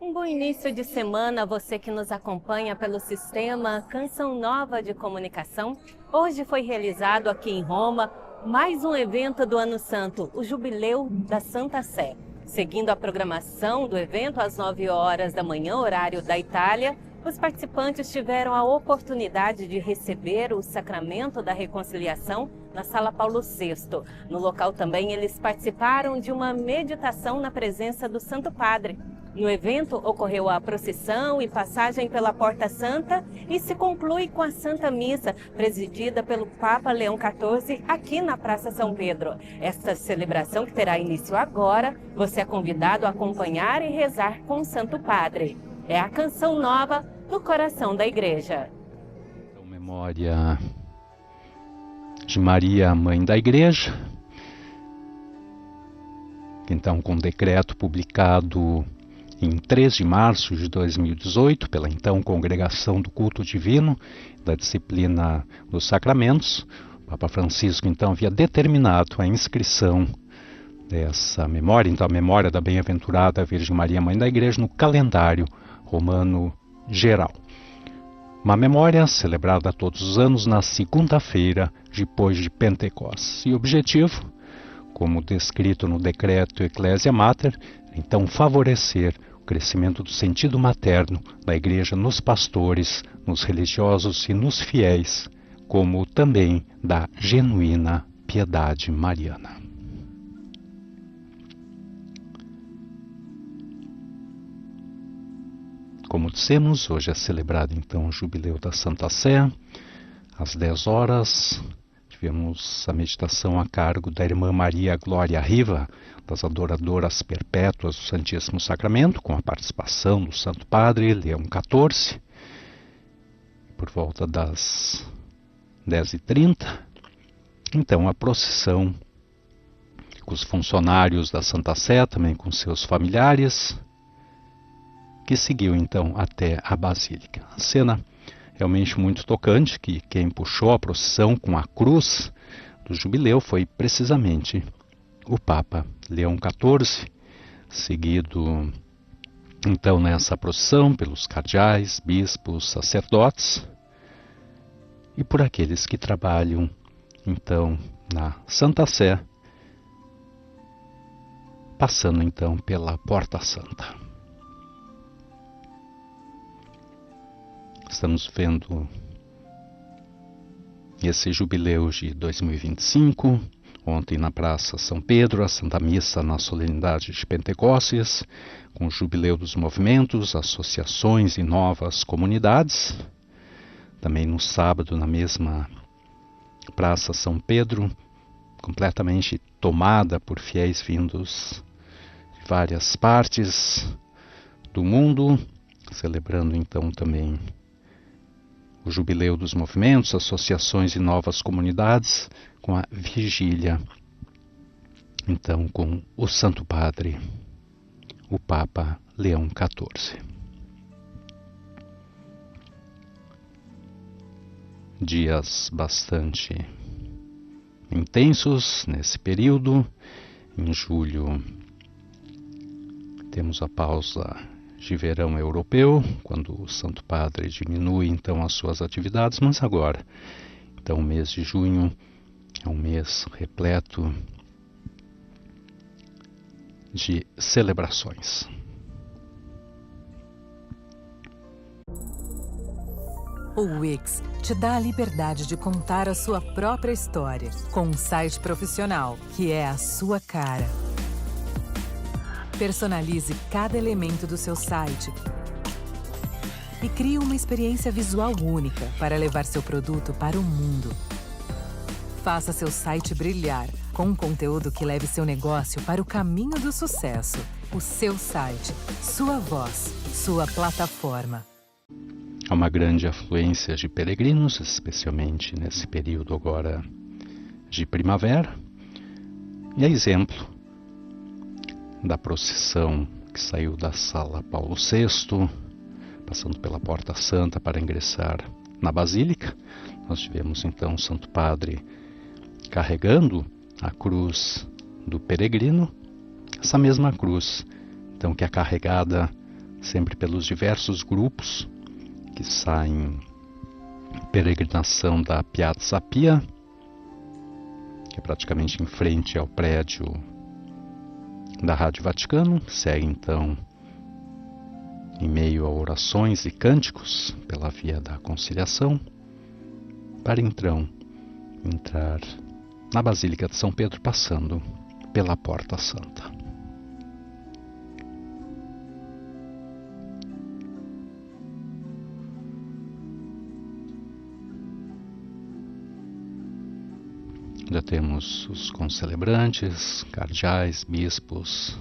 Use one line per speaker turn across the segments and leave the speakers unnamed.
Um bom início de semana a você que nos acompanha pelo sistema Canção Nova de Comunicação. Hoje foi realizado aqui em Roma mais um evento do Ano Santo, o Jubileu da Santa Sé. Seguindo a programação do evento às 9 horas da manhã, horário da Itália, os participantes tiveram a oportunidade de receber o sacramento da reconciliação na Sala Paulo VI. No local também eles participaram de uma meditação na presença do Santo Padre. No evento ocorreu a procissão e passagem pela Porta Santa e se conclui com a Santa Missa, presidida pelo Papa Leão XIV aqui na Praça São Pedro. Esta celebração, que terá início agora, você é convidado a acompanhar e rezar com o Santo Padre. É a Canção Nova do coração da Igreja.
Então, memória de Maria, Mãe da Igreja. Então, com decreto publicado em 3 de março de 2018, pela então Congregação do Culto Divino, da Disciplina dos Sacramentos, o Papa Francisco então havia determinado a inscrição dessa memória, então a memória da Bem-aventurada Virgem Maria, Mãe da Igreja, no calendário romano geral. Uma memória celebrada todos os anos na segunda-feira depois de Pentecostes. E o objetivo, como descrito no decreto Ecclesia Mater, então favorecer o crescimento do sentido materno da Igreja nos pastores, nos religiosos e nos fiéis, como também da genuína piedade mariana. Como dissemos, hoje é celebrado então o Jubileu da Santa Sé. Às 10 horas, tivemos a meditação a cargo da irmã Maria Glória Riva, das Adoradoras Perpétuas do Santíssimo Sacramento, com a participação do Santo Padre Leão XIV, por volta das 10h30. Então, a procissão com os funcionários da Santa Sé, também com seus familiares, que seguiu então até a Basílica. A cena realmente muito tocante, que quem puxou a procissão com a cruz do Jubileu foi precisamente o Papa Leão XIV, seguido então nessa procissão pelos cardeais, bispos, sacerdotes e por aqueles que trabalham então na Santa Sé, passando então pela Porta Santa. Estamos vendo esse jubileu de 2025, ontem na Praça São Pedro, a Santa Missa na solenidade de Pentecostes, com o jubileu dos movimentos, associações e novas comunidades. Também no sábado, na mesma Praça São Pedro, completamente tomada por fiéis vindos de várias partes do mundo, celebrando então também o Jubileu dos Movimentos, Associações e Novas Comunidades, com a vigília, então com o Santo Padre, o Papa Leão XIV. Dias bastante intensos nesse período. Em julho temos a pausa de verão europeu, quando o Santo Padre diminui então as suas atividades, mas agora, então o mês de junho é um mês repleto de celebrações.
O Wix te dá a liberdade de contar a sua própria história, com um site profissional, que é a sua cara. Personalize cada elemento do seu site e crie uma experiência visual única para levar seu produto para o mundo. Faça seu site brilhar com um conteúdo que leve seu negócio para o caminho do sucesso. O seu site, sua voz, sua plataforma.
Há uma grande afluência de peregrinos, especialmente nesse período agora de primavera. E é exemplo da procissão que saiu da Sala Paulo VI, passando pela Porta Santa para ingressar na Basílica. Nós tivemos então o Santo Padre carregando a cruz do peregrino, essa mesma cruz, então, que é carregada sempre pelos diversos grupos que saem em peregrinação da Piazza Pia, que é praticamente em frente ao prédio da Rádio Vaticano. Segue então em meio a orações e cânticos pela via da conciliação, para então entrar na Basílica de São Pedro, passando pela Porta Santa. Já temos os concelebrantes, cardeais, bispos,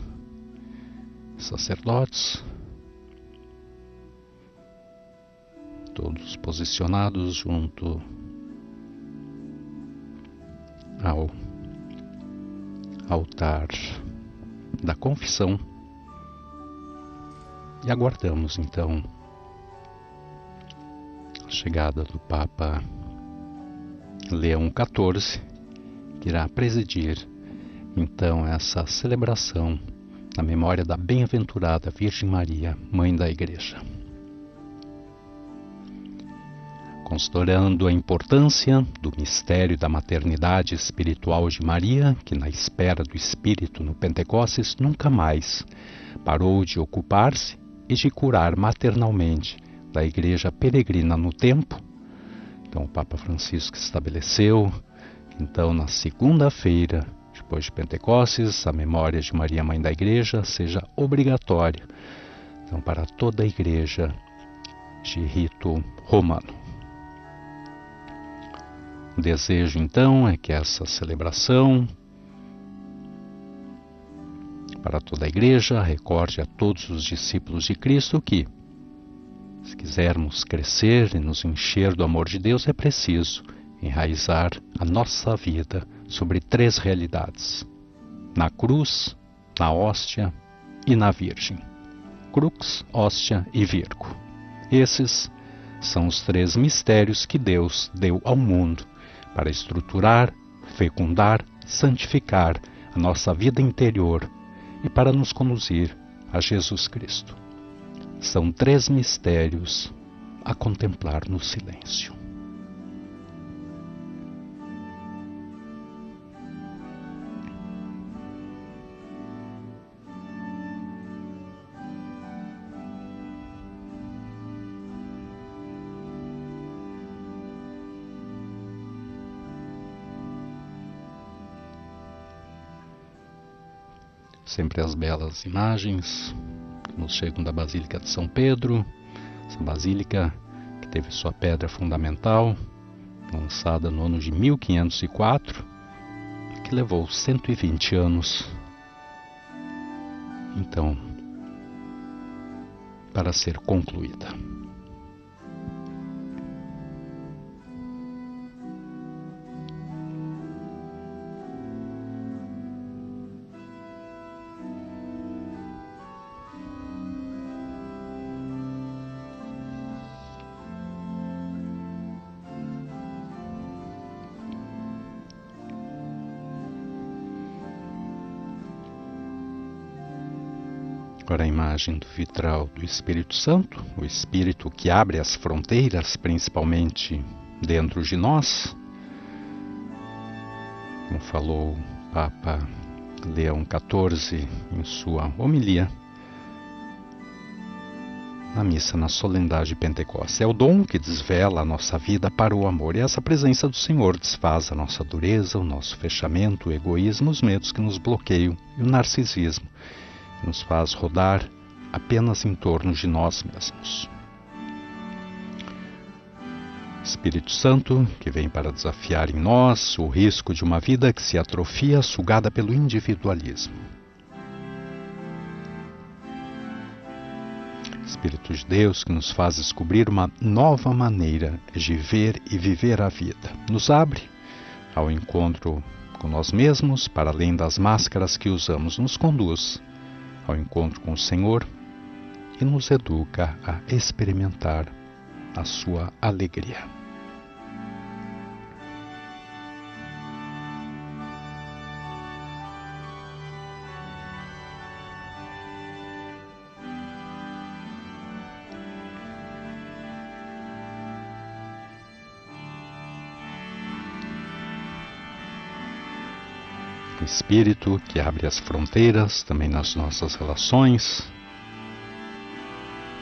sacerdotes, todos posicionados junto ao altar da confissão, e aguardamos então a chegada do Papa Leão XIV, que irá presidir então essa celebração na memória da bem-aventurada Virgem Maria, Mãe da Igreja. Considerando a importância do mistério da maternidade espiritual de Maria, que na espera do Espírito no Pentecostes nunca mais parou de ocupar-se e de curar maternalmente da Igreja peregrina no tempo, então o Papa Francisco estabeleceu, então na segunda-feira, depois de Pentecostes, a memória de Maria, Mãe da Igreja, seja obrigatória, então, para toda a Igreja de rito romano. O desejo, então, é que essa celebração para toda a Igreja recorde a todos os discípulos de Cristo que, se quisermos crescer e nos encher do amor de Deus, é preciso enraizar a nossa vida sobre 3 realidades: na cruz, na hóstia e na Virgem. Crux, hóstia e Virgo. Esses são os 3 mistérios que Deus deu ao mundo para estruturar, fecundar, santificar a nossa vida interior e para nos conduzir a Jesus Cristo. São 3 mistérios a contemplar no silêncio. Sempre as belas imagens que nos chegam da Basílica de São Pedro, essa basílica que teve sua pedra fundamental lançada no ano de 1504, que levou 120 anos, então, para ser concluída. Agora a imagem do vitral do Espírito Santo, o Espírito que abre as fronteiras, principalmente dentro de nós. Como falou o Papa Leão XIV em sua homilia na missa na solenidade de Pentecostes. É o dom que desvela a nossa vida para o amor. E essa presença do Senhor desfaz a nossa dureza, o nosso fechamento, o egoísmo, os medos que nos bloqueiam e o narcisismo, que nos faz rodar apenas em torno de nós mesmos. Espírito Santo, que vem para desafiar em nós o risco de uma vida que se atrofia, sugada pelo individualismo. Espírito de Deus, que nos faz descobrir uma nova maneira de ver e viver a vida. Nos abre ao encontro com nós mesmos, para além das máscaras que usamos, nos conduz ao encontro com o Senhor e nos educa a experimentar a sua alegria. Espírito que abre as fronteiras também nas nossas relações,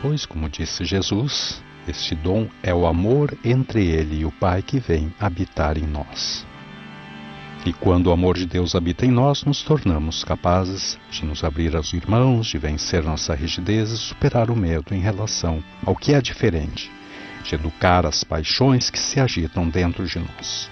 pois, como disse Jesus, este dom é o amor entre Ele e o Pai que vem habitar em nós. E quando o amor de Deus habita em nós, nos tornamos capazes de nos abrir aos irmãos, de vencer nossa rigidez e superar o medo em relação ao que é diferente, de educar as paixões que se agitam dentro de nós.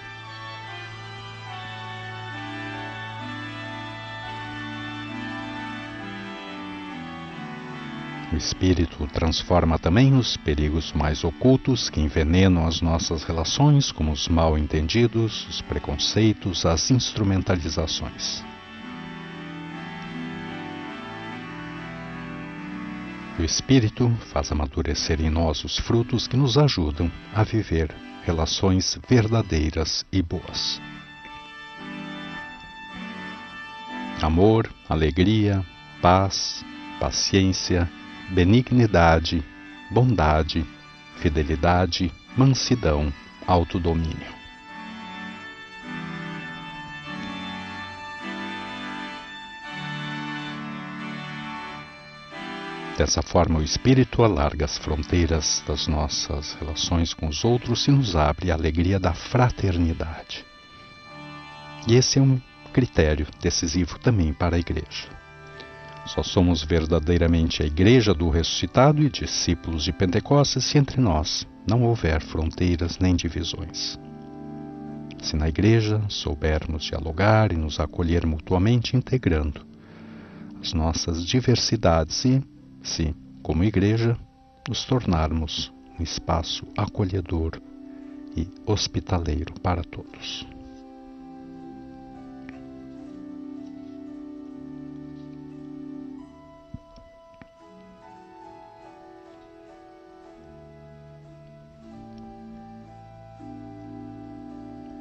O Espírito transforma também os perigos mais ocultos que envenenam as nossas relações, como os mal-entendidos, os preconceitos, as instrumentalizações. O Espírito faz amadurecer em nós os frutos que nos ajudam a viver relações verdadeiras e boas. Amor, alegria, paz, paciência, benignidade, bondade, fidelidade, mansidão, autodomínio. Dessa forma, o Espírito alarga as fronteiras das nossas relações com os outros e nos abre a alegria da fraternidade. E esse é um critério decisivo também para a Igreja. Só somos verdadeiramente a Igreja do ressuscitado e discípulos de Pentecostes se entre nós não houver fronteiras nem divisões. Se na Igreja soubermos dialogar e nos acolher mutuamente, integrando as nossas diversidades e, se, como Igreja, nos tornarmos um espaço acolhedor e hospitaleiro para todos.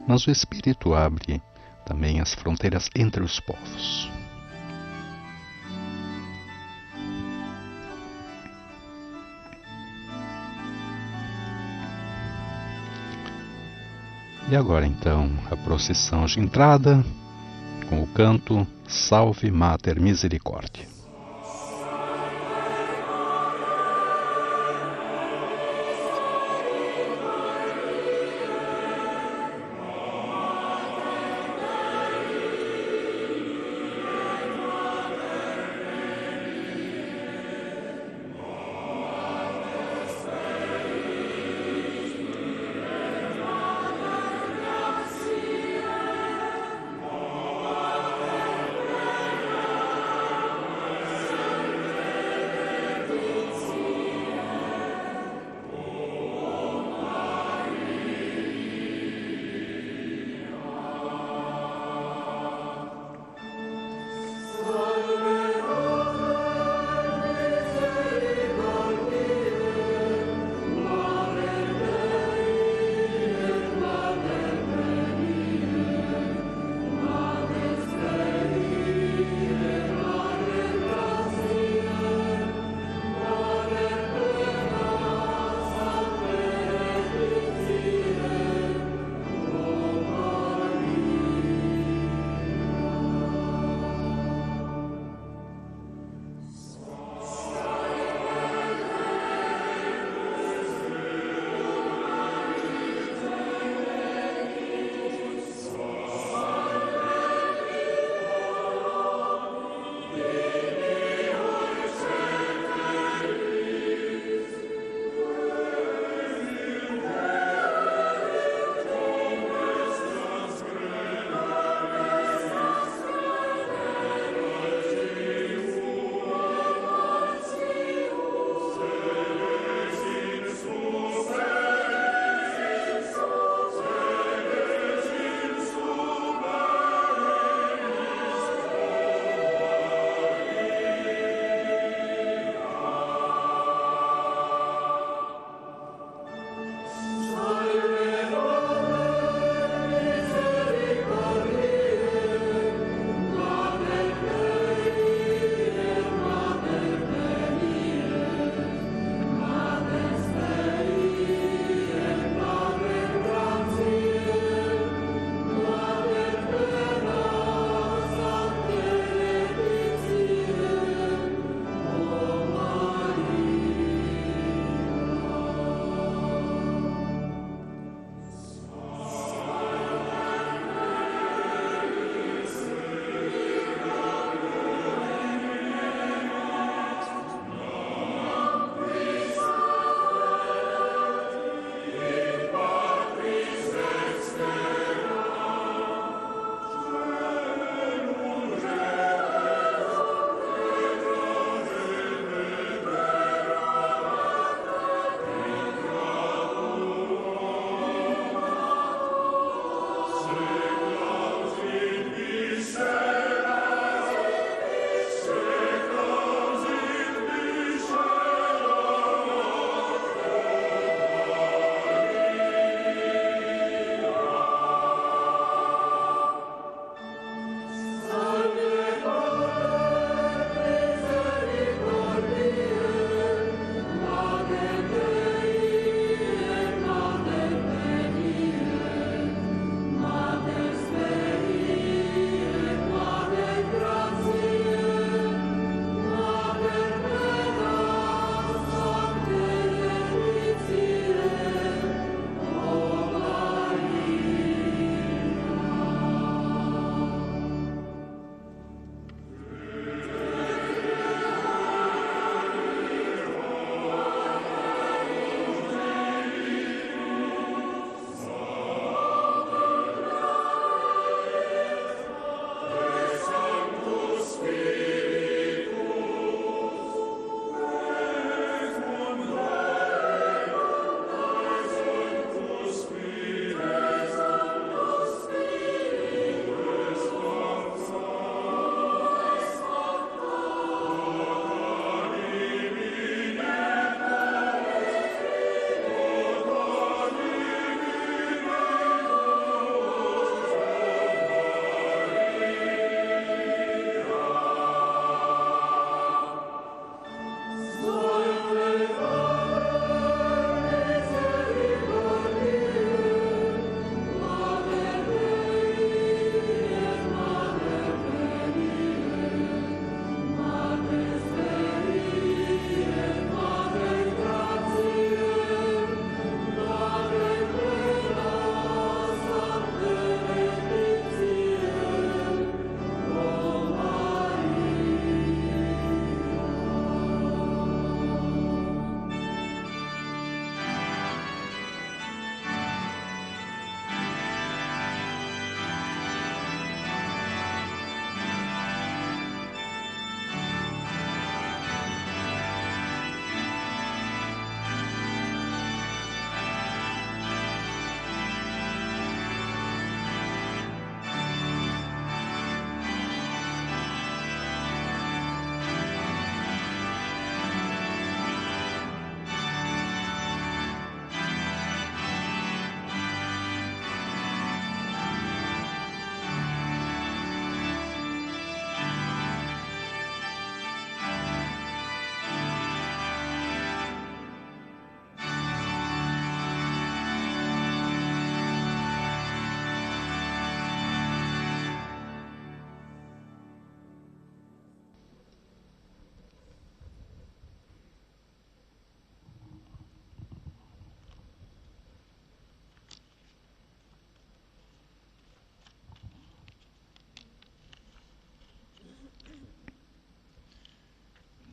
Mas o Espírito abre também as fronteiras entre os povos. E agora então a procissão de entrada com o canto Salve Mater Misericordiae.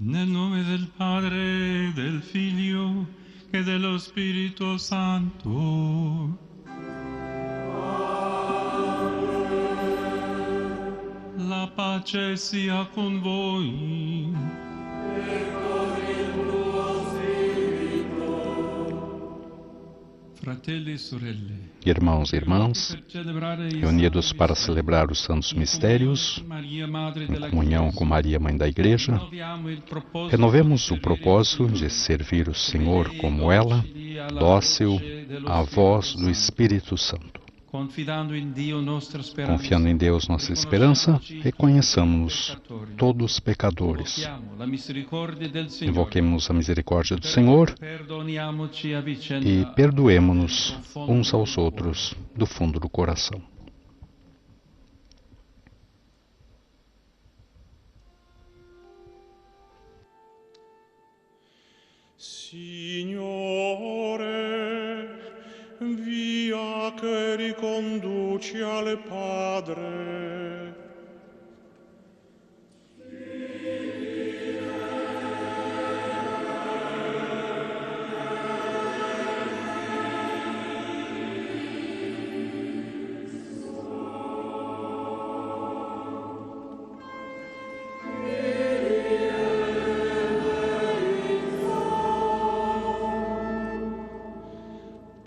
Nel nome del Padre, del Figlio e dello Spirito Santo. La pace sia con voi. E con il tuo spirito. Fratelli e sorelle.
Irmãos e irmãs, reunidos para celebrar os santos mistérios, em comunhão com Maria, Mãe da Igreja, renovemos o propósito de servir o Senhor como ela, dócil à voz do Espírito Santo. Confiando em Deus nossa esperança, reconheçamos-nos todos pecadores. Invoquemos a misericórdia do Senhor e perdoemo-nos uns aos outros do fundo do coração.
Signore, via che riconduci al Padre.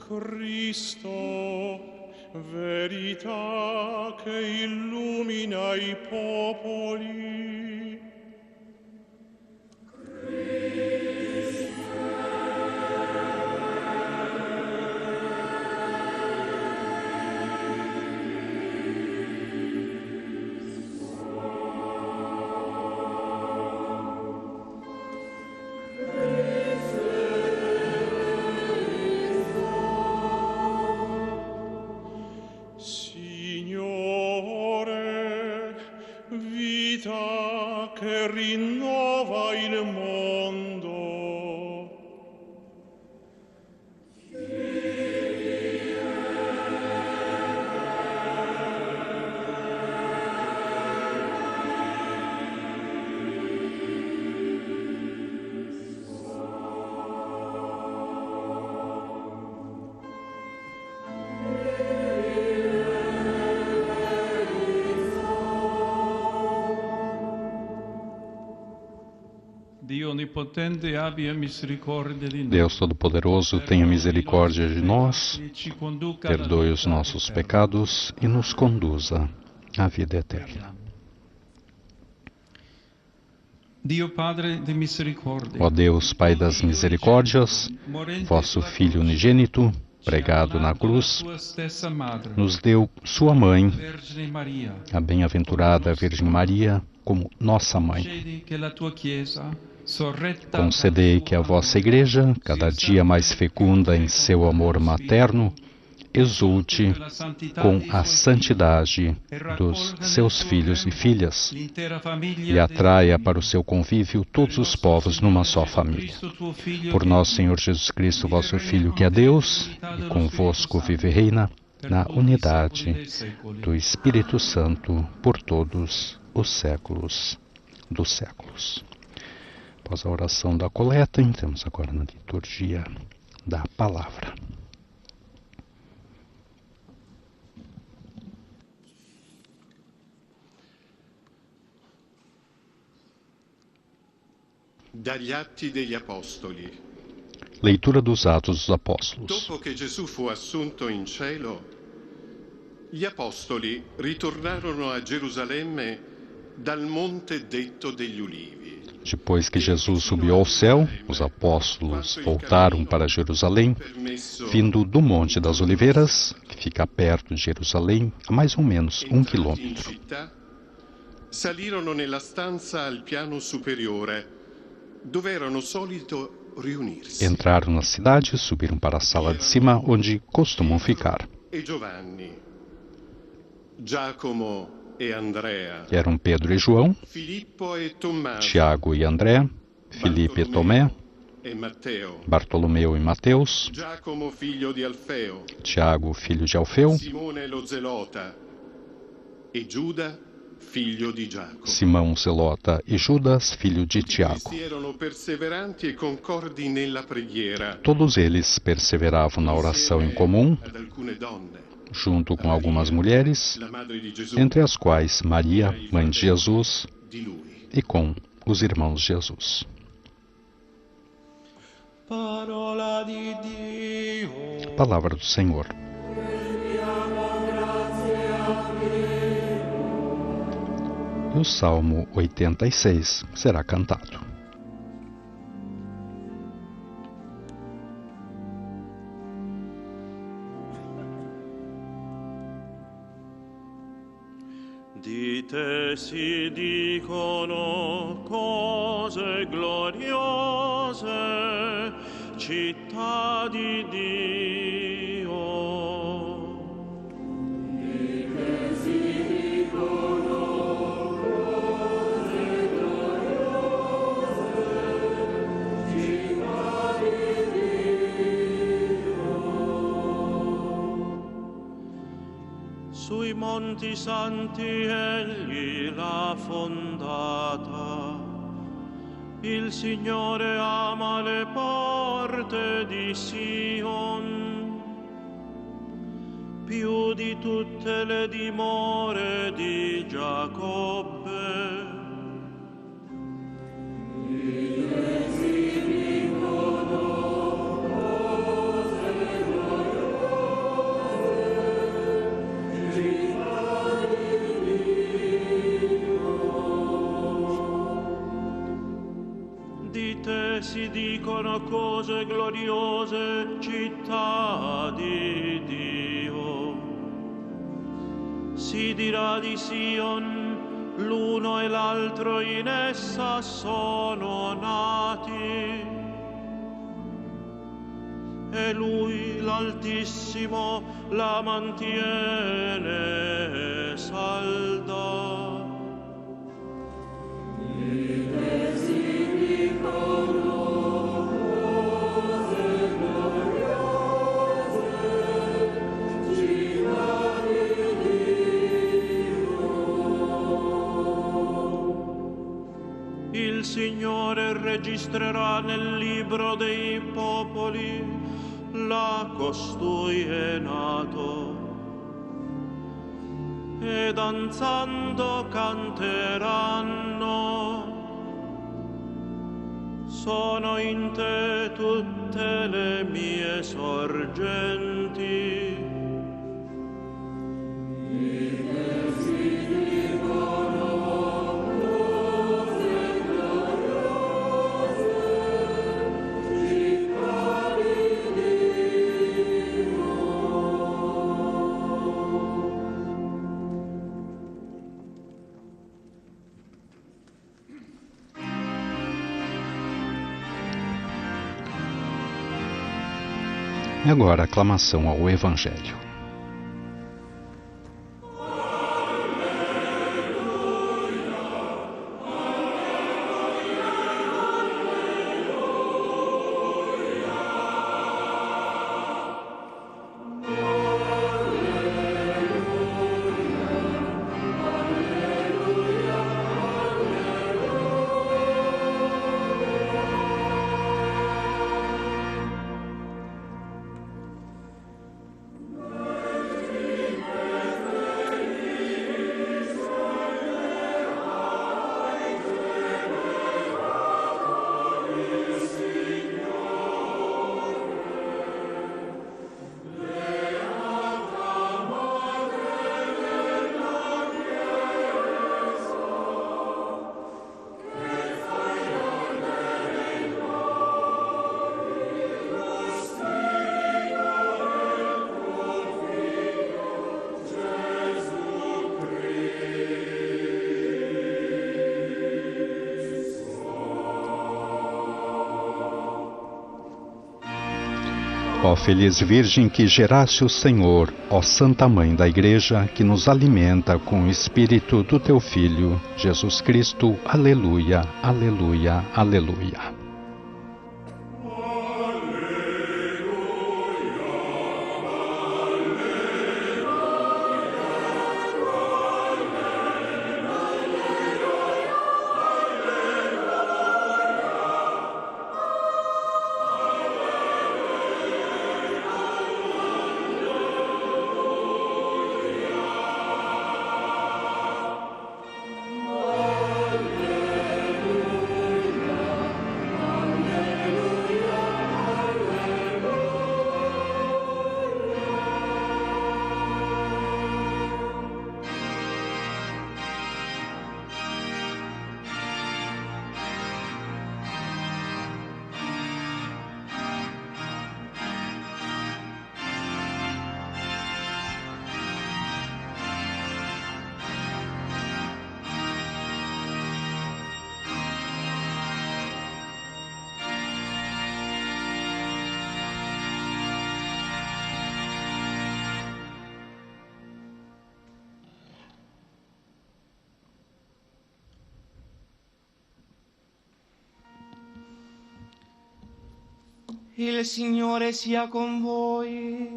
Cristo, verità che illumina i popoli. Vita che rinnova il mondo.
Deus Todo-Poderoso, tenha misericórdia de nós, perdoe os nossos pecados e nos conduza à vida eterna. Ó Deus, Pai das misericórdias, vosso Filho unigênito, pregado na cruz, nos deu sua mãe, a bem-aventurada Virgem Maria, como nossa mãe. Concedei que a vossa Igreja, cada dia mais fecunda em seu amor materno, exulte com a santidade dos seus filhos e filhas e atraia para o seu convívio todos os povos numa só família. Por nosso Senhor Jesus Cristo, vosso Filho, que é Deus, e convosco vive e reina, na unidade do Espírito Santo, por todos os séculos dos séculos. Após a oração da coleta, entramos agora na liturgia da palavra.
Dagli Atti degli Apostoli.
Leitura dos Atos dos Apóstolos.
Dopo che Gesù fu assunto in cielo, gli apostoli ritornarono a Gerusalemme dal monte detto degli Ulivi.
Depois que Jesus subiu ao céu, os apóstolos voltaram para Jerusalém, vindo do Monte das Oliveiras, que fica perto de Jerusalém, a mais ou menos 1 quilômetro.
Salirono nella stanza al piano superiore, dove erano solito riunirsi.
Entraram na cidade, subiram para a sala de cima, onde costumam ficar.
E Giovanni, Giacomo e Andrea,
eram Pedro e João,
Filippo e Tommaso,
Tiago e André, Filipe e Tomé,
e Matteo,
Bartolomeu e Mateus,
Giacomo figlio di Alfeo,
Tiago, filho de Alfeu,
Simone lo Zelota e Giuda, figlio di Giacomo.
Simão Zelota e Judas, filho de Tiago.
Questi erano perseveranti e concordi nella preghiera.
Todos eles perseveravam na oração em comum,
Ad alcune donne,
junto com algumas mulheres,
la madre di Gesù,
entre as quais Maria, mãe de Jesus,
di lui.
e com os irmãos de Jesus.
Parola di Dio.
Palavra do Senhor. E o Salmo 86 será cantado.
Di te si dicono cose gloriose, città di Dio. Di te si dicono cose gloriose, città di Dio. Sui monti santi egli l'ha fondata, il Signore ama le porte di Sion, più di tutte le dimore di Giacobbe. Si dicono cose gloriose, città di Dio. Si dirà di Sion, l'uno e l'altro in essa sono nati. E lui, l'Altissimo, la mantiene salda. Il Signore registrerà nel libro dei popoli, là costui è nato, e danzando canteranno. Sono in te tutte le mie sorgenti.
E agora a aclamação ao Evangelho. Ó feliz Virgem que geraste o Senhor, ó Santa Mãe da Igreja, que nos alimenta com o Espírito do Teu Filho, Jesus Cristo. Aleluia, aleluia, aleluia.
Il Signore sia con voi.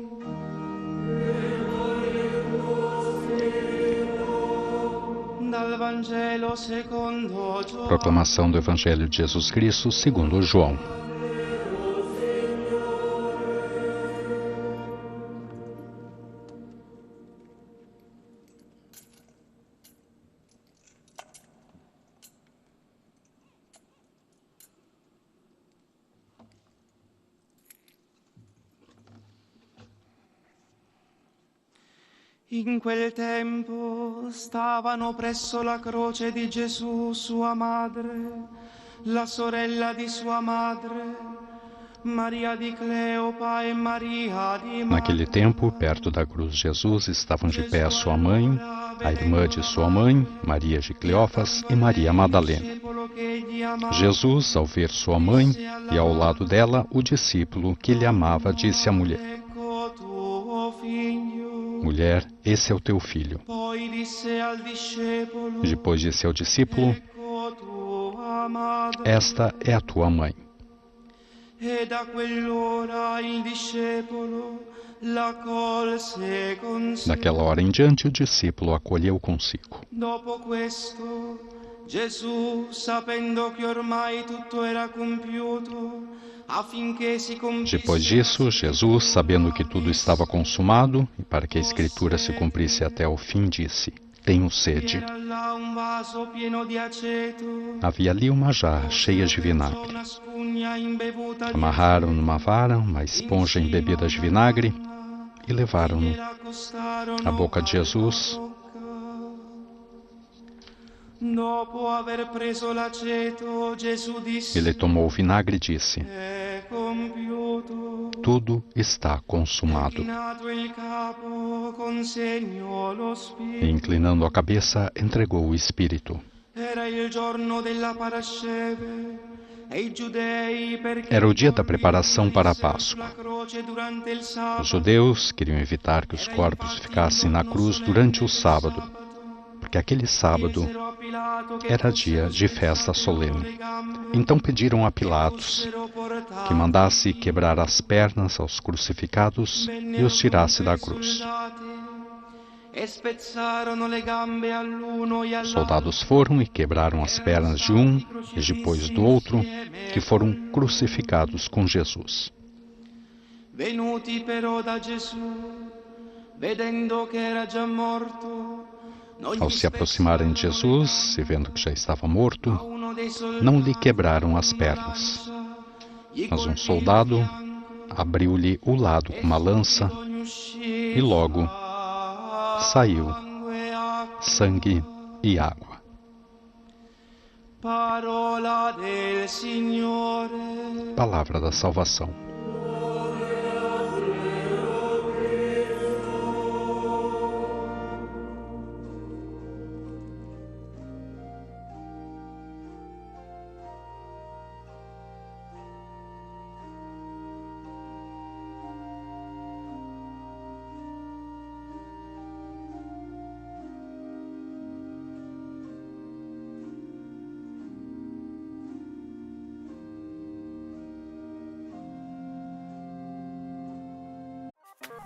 Dal Vangelo secondo Giovanni.
Proclamação do Evangelho de Jesus Cristo segundo João.
In quel tempo stavano presso la croce di Gesù sua madre, la sorella di sua madre, Maria di Cleopa e Maria di
Naquele tempo, perto da cruz de Jesus, estavam de pé sua mãe, a irmã de sua mãe, Maria de Cleófas e Maria Madalena. Jesus, ao ver sua mãe e ao lado dela o discípulo que ele amava, disse à mulher: Mulher, esse é o teu filho. Depois disse ao discípulo: Esta é a tua mãe. Daquela hora em diante, o discípulo a acolheu consigo. Depois disso, Jesus, sabendo que tudo estava consumado, e para que a Escritura se cumprisse até o fim, disse: Tenho sede. Havia ali uma jarra cheia de vinagre. Amarraram numa vara uma esponja embebida de vinagre e levaram-no à boca de Jesus. Ele tomou o vinagre e disse: Tudo está consumado. E, inclinando a cabeça, entregou o Espírito. Era o dia da preparação para a Páscoa. Os judeus queriam evitar que os corpos ficassem na cruz durante o sábado, porque aquele sábado era dia de festa solene. Então pediram a Pilatos que mandasse quebrar as pernas aos crucificados e os tirasse da cruz. Os soldados foram e quebraram as pernas de um e depois do outro, que foram crucificados com Jesus.
Venuti però da Gesù, vedendo che era già morto,
ao se aproximarem de Jesus, e vendo que já estava morto, não lhe quebraram as pernas. Mas um soldado abriu-lhe o lado com uma lança e logo saiu sangue e água. Palavra da salvação.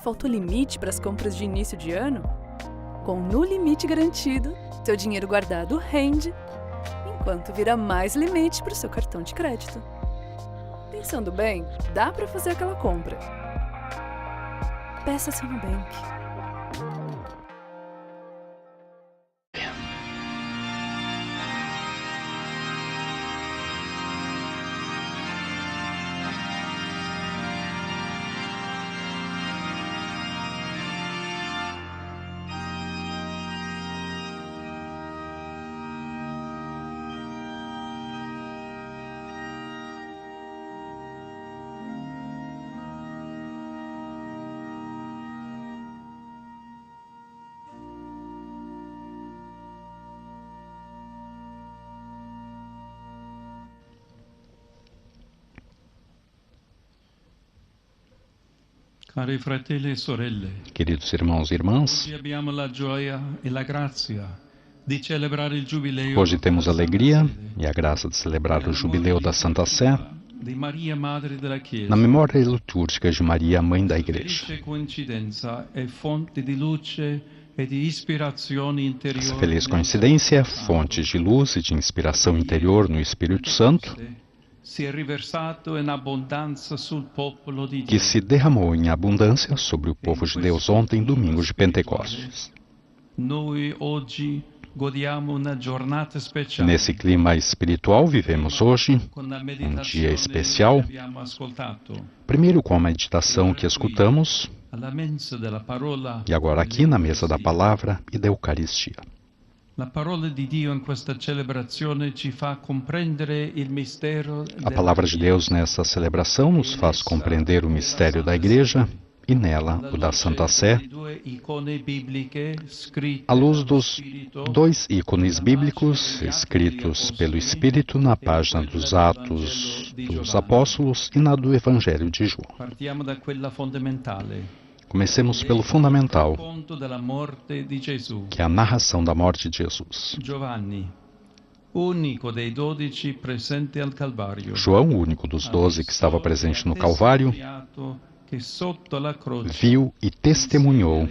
Faltou limite para as compras de início de ano? Com No Limite Garantido, seu dinheiro guardado rende, enquanto vira mais limite para o seu cartão de crédito. Pensando bem, dá para fazer aquela compra. Peça seu Nubank.
Cari fratelli e sorelle,
Queridos irmãos e irmãs,
oggi abbiamo la gioia e la grazia di celebrare il giubileo.
hoje temos a alegria e a graça de celebrar o jubileu da Santa Sé,
di Maria Madre della Chiesa.
Na memória litúrgica de Maria, Mãe da Igreja.
Felice coincidenza è fonte di luce e di ispirazione interiore.
Essa feliz coincidência é fonte de luz e de inspiração interior no Espírito Santo,
Si è riversato in abbondanza sul popolo di
que
Dio.
se derramou em abundância sobre o povo de Deus ontem, domingo de Pentecostes.
Noi oggi godiamo una giornata speciale.
Nesse clima espiritual, vivemos hoje
Con la
um
meditazione
dia especial,
che abbiamo ascoltato,
primeiro com a meditação que escutamos,
alla mensa della parola.
e agora aqui na mesa da palavra e da Eucaristia.
La parola di Dio in questa celebrazione ci fa comprendere il mistero
A palavra de Deus nessa celebração nos faz compreender o mistério da Igreja e nela o da Santa Sé, à luz dos dois ícones bíblicos escritos pelo Espírito na página dos Atos dos Apóstolos e na do Evangelho de João.
Partiamo da quella fondamentale,
Comecemos pelo fundamental,
conto della morte di Gesù.
que é a narração da morte de Jesus.
Giovanni, unico dei 12 presente al Calvario,
João, o único dos 12 que estava presente no Calvário,
che sotto la croce
viu e testemunhou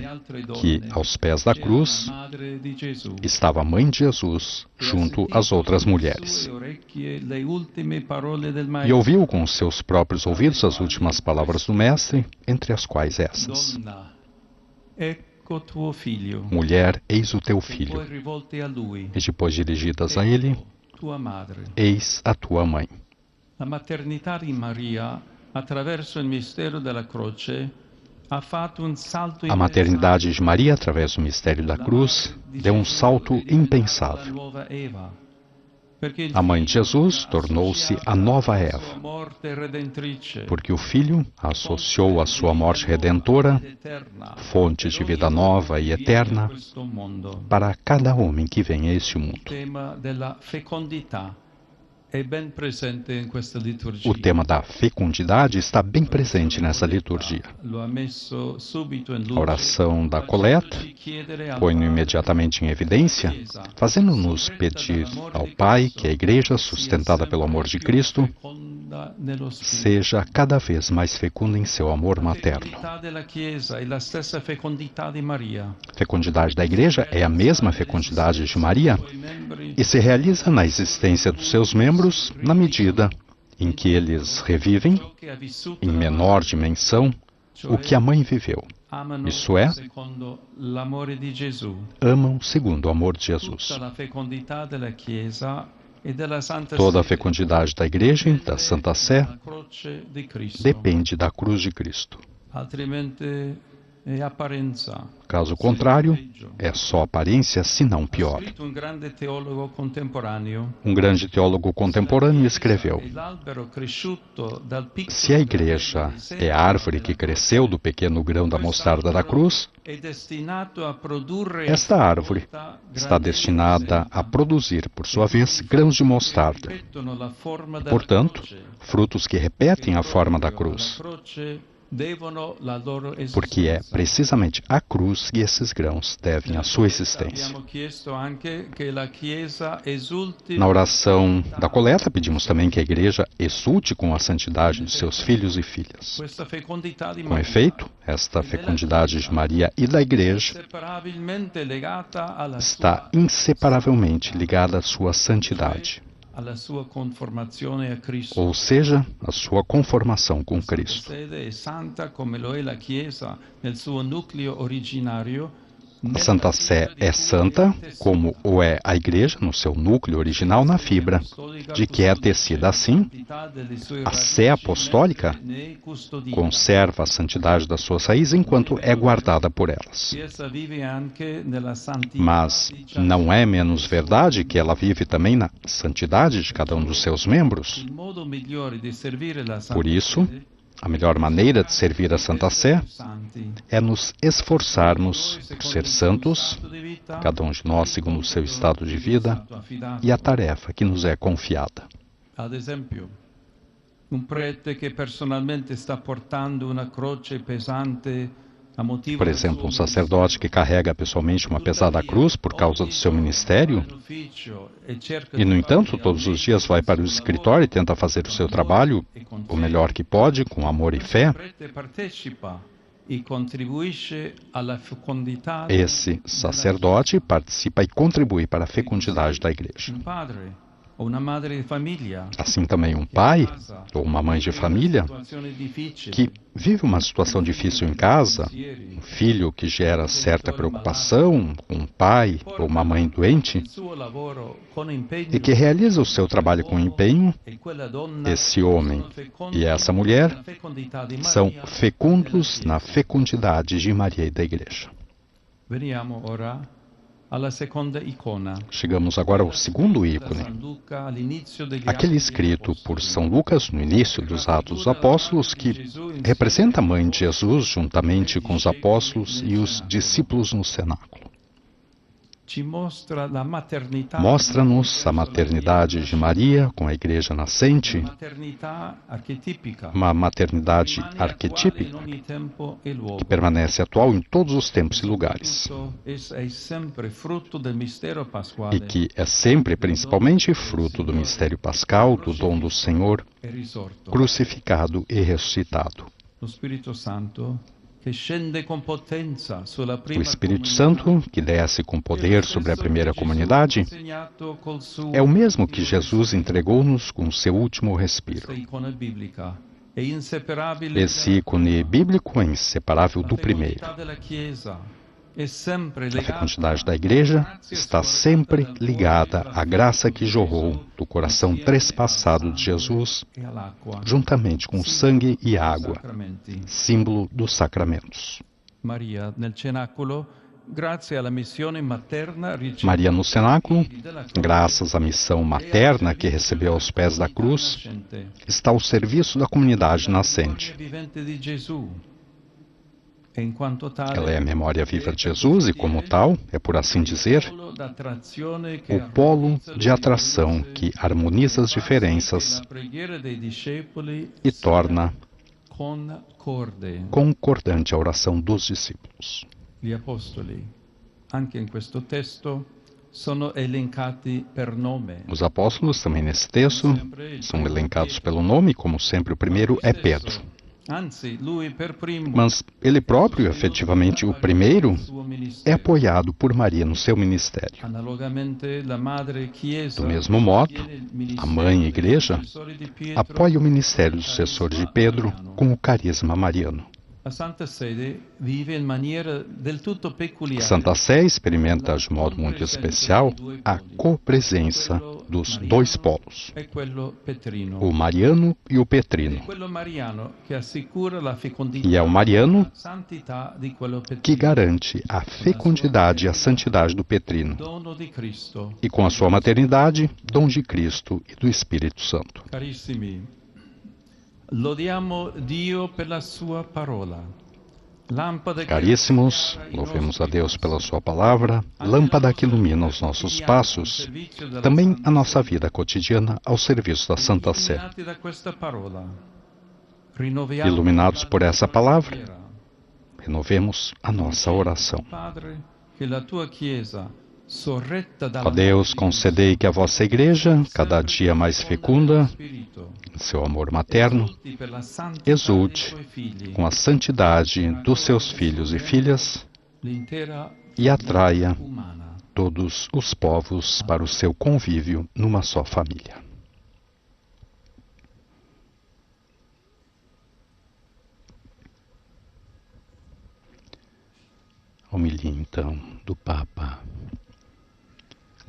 que, aos pés da cruz,
la madre di Gesù,
estava a mãe de Jesus junto às outras mulheres.
le ultime parole del
E
Maestro.
ouviu com os seus próprios ouvidos as últimas palavras do Mestre, entre as quais essas:
Donna, ecco tuo figlio.
Mulher, eis o teu
E
filho.
poi rivolte a lui,
E depois dirigidas a ele:
tua madre.
Eis a tua mãe.
La maternità di Maria, attraverso il mistero della croce, ha fatto un salto
A maternidade de Maria, através do mistério da cruz, deu um salto impensável. A mãe de Jesus tornou-se a nova Eva, porque o Filho a associou à sua morte redentora, fonte de vida nova e eterna, para cada homem que vem a este mundo. O tema da fecundidade está bem presente nessa liturgia. A oração da coleta põe-no imediatamente em evidência, fazendo-nos pedir ao Pai que a Igreja, sustentada pelo amor de Cristo, seja cada vez mais fecunda em seu amor materno. A fecundidade da Igreja é a mesma fecundidade de Maria e se realiza na existência dos seus membros na medida em que eles revivem, em menor dimensão, o que a mãe viveu. Isso é, amam segundo o amor de Jesus. Toda a fecundidade da Igreja e da Santa Sé depende da cruz de Cristo. Caso contrário, é só aparência, se não pior. Um grande teólogo contemporâneo escreveu: se a Igreja é a árvore que cresceu do pequeno grão da mostarda da cruz, esta árvore está destinada a produzir, por sua vez, grãos de mostarda. Portanto, frutos que repetem a forma da cruz. Porque é precisamente a cruz que esses grãos devem a sua existência. Na oração da coleta, pedimos também que a Igreja exulte com a santidade dos seus filhos e filhas. Com efeito, esta fecundidade de Maria e da Igreja está inseparavelmente ligada à sua santidade, ou seja, a sua conformação com Cristo. A Santa Sé é santa, como o é a Igreja no seu núcleo original na fibra, de que é tecida assim. A Sé apostólica conserva a santidade das suas raízes enquanto é guardada por elas. Mas não é menos verdade que ela vive também na santidade de cada um dos seus membros. Por isso, a melhor maneira de servir a Santa Sé é nos esforçarmos por ser santos, cada um de nós segundo o seu estado de vida e a tarefa que nos é confiada.
Ad esempio, un prete che personalmente sta portando una croce pesante
Por exemplo, um sacerdote que carrega pessoalmente uma pesada cruz por causa do seu ministério e, no entanto, todos os dias vai para o escritório e tenta fazer o seu trabalho o melhor que pode, com amor e fé. Esse sacerdote participa e contribui para a fecundidade da igreja. Assim também um pai ou uma mãe de família que vive uma situação difícil em casa, um filho que gera certa preocupação, um pai ou uma mãe doente, e que realiza o seu trabalho com empenho, esse homem e essa mulher são fecundos na fecundidade de Maria e da Igreja. Chegamos agora ao segundo ícone, aquele escrito por São Lucas no início dos Atos dos Apóstolos, que representa a mãe de Jesus juntamente com os apóstolos e os discípulos no cenáculo. Mostra-nos a maternidade de Maria com a Igreja nascente, uma maternidade arquetípica que permanece atual em todos os tempos e lugares e que é sempre principalmente fruto do mistério pascal, do dom do Senhor crucificado e ressuscitado. O Espírito Santo, que desce com poder sobre a primeira comunidade, é o mesmo que Jesus entregou-nos com seu último respiro. Esse ícone bíblico é inseparável do primeiro. A fecundidade da Igreja está sempre ligada à graça que jorrou do coração trespassado de Jesus, juntamente com sangue e água, símbolo dos sacramentos. Maria no cenáculo, graças à missão materna que recebeu aos pés da cruz, está ao serviço da comunidade nascente. Ela é a memória viva de Jesus e, como tal, é, por assim dizer, o polo de atração que harmoniza as diferenças e torna concordante a oração dos discípulos. Os apóstolos, também nesse texto, são elencados pelo nome, como sempre o primeiro é Pedro. Mas ele próprio, efetivamente o primeiro, é apoiado por Maria no seu ministério. Do mesmo modo, a Mãe Igreja apoia o ministério do sucessor de Pedro com o carisma mariano. A Santa Sé experimenta de modo muito especial a copresença dos dois polos, o mariano e o petrino. E é o mariano que garante a fecundidade e a santidade do petrino, e com a sua maternidade, dom de Cristo e do Espírito Santo. Caríssimos, louvemos a Deus pela sua palavra, lâmpada que ilumina os nossos passos, também a nossa vida cotidiana ao serviço da Santa Sé. Iluminados por essa palavra, renovemos a nossa oração. Ó Deus, concedei que a vossa Igreja, cada dia mais fecunda, em seu amor materno, exulte com a santidade dos seus filhos e filhas e atraia todos os povos para o seu convívio numa só família. Homilia, então, do Papa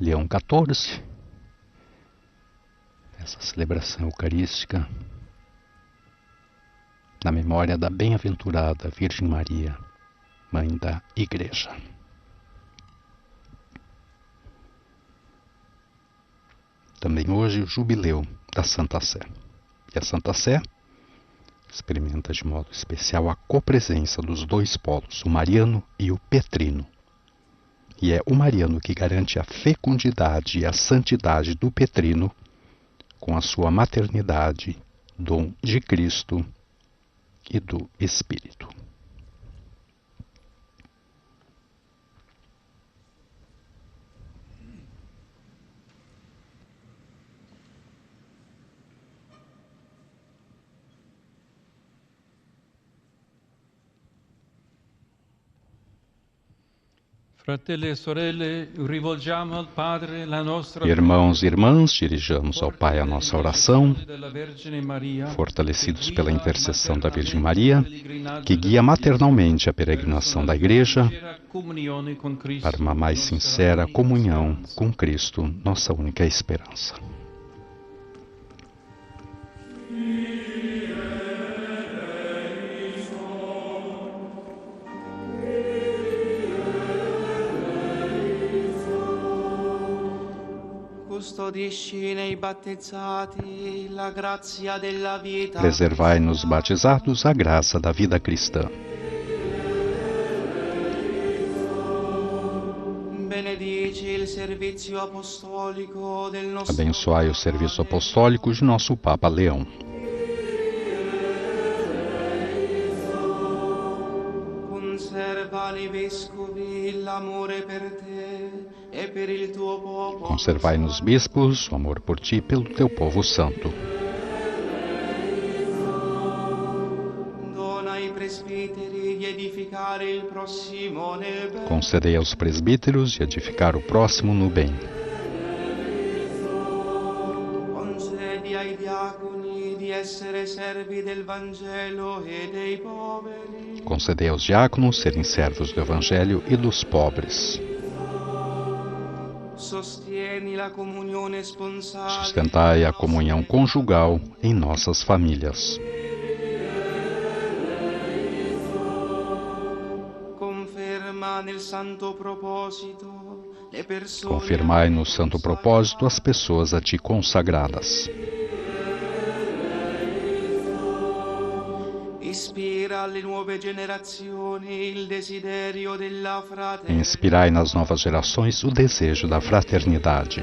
Leão XIV, essa celebração eucarística na memória da bem-aventurada Virgem Maria, Mãe da Igreja. Também hoje o jubileu da Santa Sé. E a Santa Sé experimenta de modo especial a copresença dos dois polos, o mariano e o petrino. E é o mariano que garante a fecundidade e a santidade do petrino com a sua maternidade, dom de Cristo e do Espírito. Irmãos e irmãs, dirijamos ao Pai a nossa oração, fortalecidos pela intercessão da Virgem Maria, que guia maternalmente a peregrinação da Igreja para uma mais sincera comunhão com Cristo, nossa única esperança. Preservai nos batizados a graça da vida cristã. Abençoai o serviço apostólico de nosso Papa Leão. Conservai nos bispos o amor por ti e pelo teu povo santo. Concedei aos presbíteros de edificar o próximo no bem. Concedei aos diáconos serem servos do Evangelho e dos pobres. Sustentai a comunhão conjugal em nossas famílias. Confirmai no santo propósito as pessoas a ti consagradas. Inspirai nas novas gerações o desejo da fraternidade.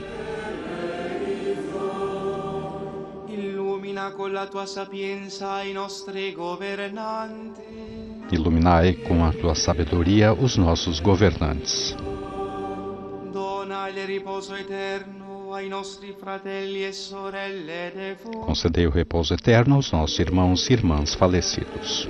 Iluminai com a tua sabedoria os nossos governantes. Concedei o repouso eterno aos nossos irmãos e irmãs falecidos.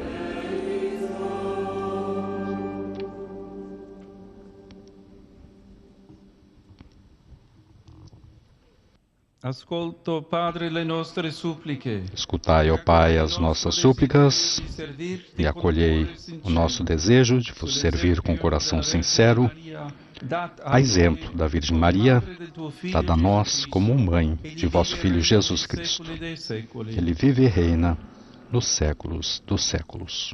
Ascolto, Padre, le nostre suppliche.
Escutai, ó Pai, as nossas súplicas e acolhei o nosso desejo de vos servir com coração sincero, a exemplo da Virgem Maria, dada a nós como mãe de vosso Filho Jesus Cristo. Ele vive e reina nos séculos dos séculos.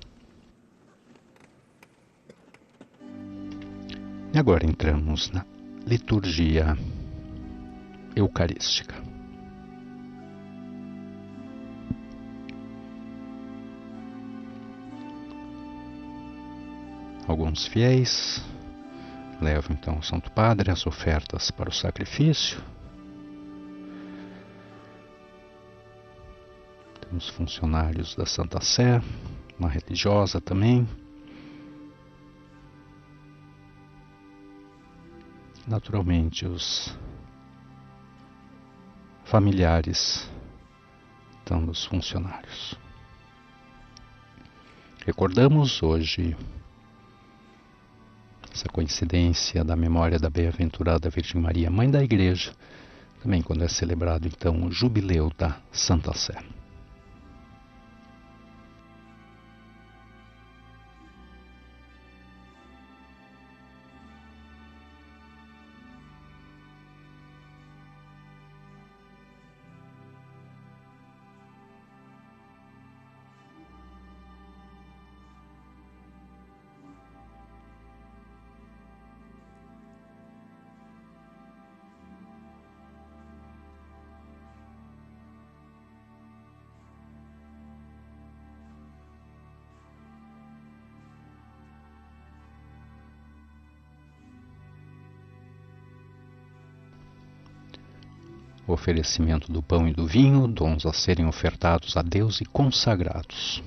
E agora entramos na liturgia eucarística. Alguns fiéis levam então ao Santo Padre as ofertas para o sacrifício. Temos funcionários da Santa Sé, uma religiosa também. Naturalmente, os familiares então, dos funcionários. Recordamos hoje essa coincidência da memória da bem-aventurada Virgem Maria, Mãe da Igreja, também quando é celebrado então o Jubileu da Santa Sé. O oferecimento do pão e do vinho, dons a serem ofertados a Deus e consagrados.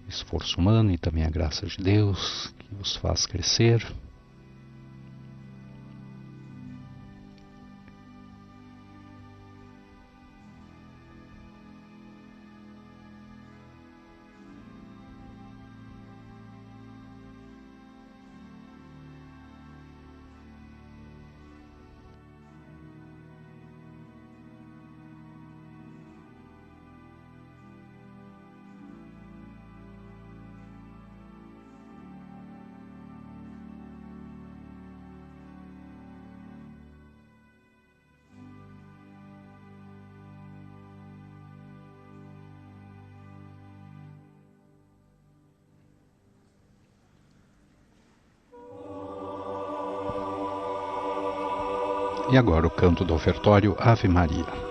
O esforço humano e também a graça de Deus que os faz crescer. E agora o canto do ofertório Ave Maria.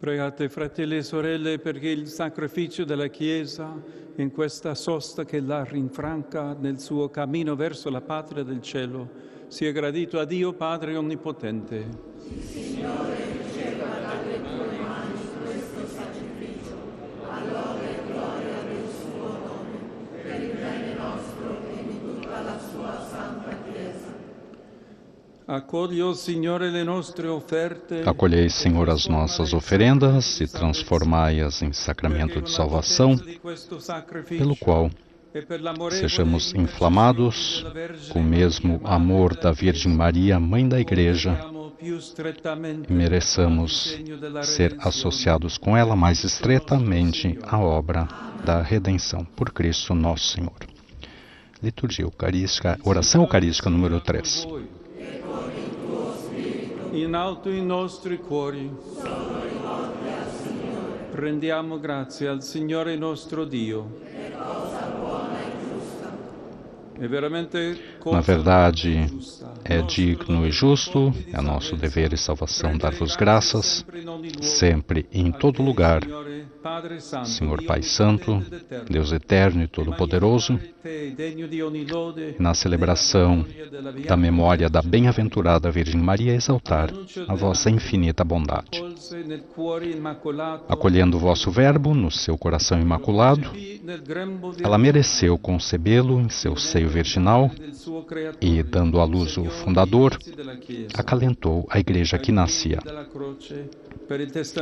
Pregate, fratelli e sorelle, perché il sacrificio della Chiesa in questa sosta che la rinfranca nel suo cammino verso la patria del cielo sia gradito a Dio Padre Onnipotente.
Signore, riceva dalle tue mani questo sacrificio, allora e gloria del suo nome, per il bene nostro e di tutta la sua santa Chiesa.
Acolheu, Senhor, le nostre offerte.
Acolhei, Senhor, as nossas oferendas e transformai-as em sacramento de salvação, pelo qual sejamos inflamados com o mesmo amor da Virgem Maria, Mãe da Igreja, e mereçamos ser associados com ela mais estreitamente à obra da redenção por Cristo nosso Senhor. Liturgia Eucarística, oração eucarística número 3.
In alto i nostri cuori, rendiamo grazie al Signore nostro Dio. È veramente
Na verdade, é digno e justo, é nosso dever e salvação dar-vos graças, sempre e em todo lugar, Senhor Pai Santo, Deus Eterno e Todo-Poderoso, na celebração da memória da bem-aventurada Virgem Maria, exaltar a vossa infinita bondade. Acolhendo o vosso Verbo no seu coração imaculado, ela mereceu concebê-lo em seu seio virginal e, dando à luz o fundador, acalentou a igreja que nascia.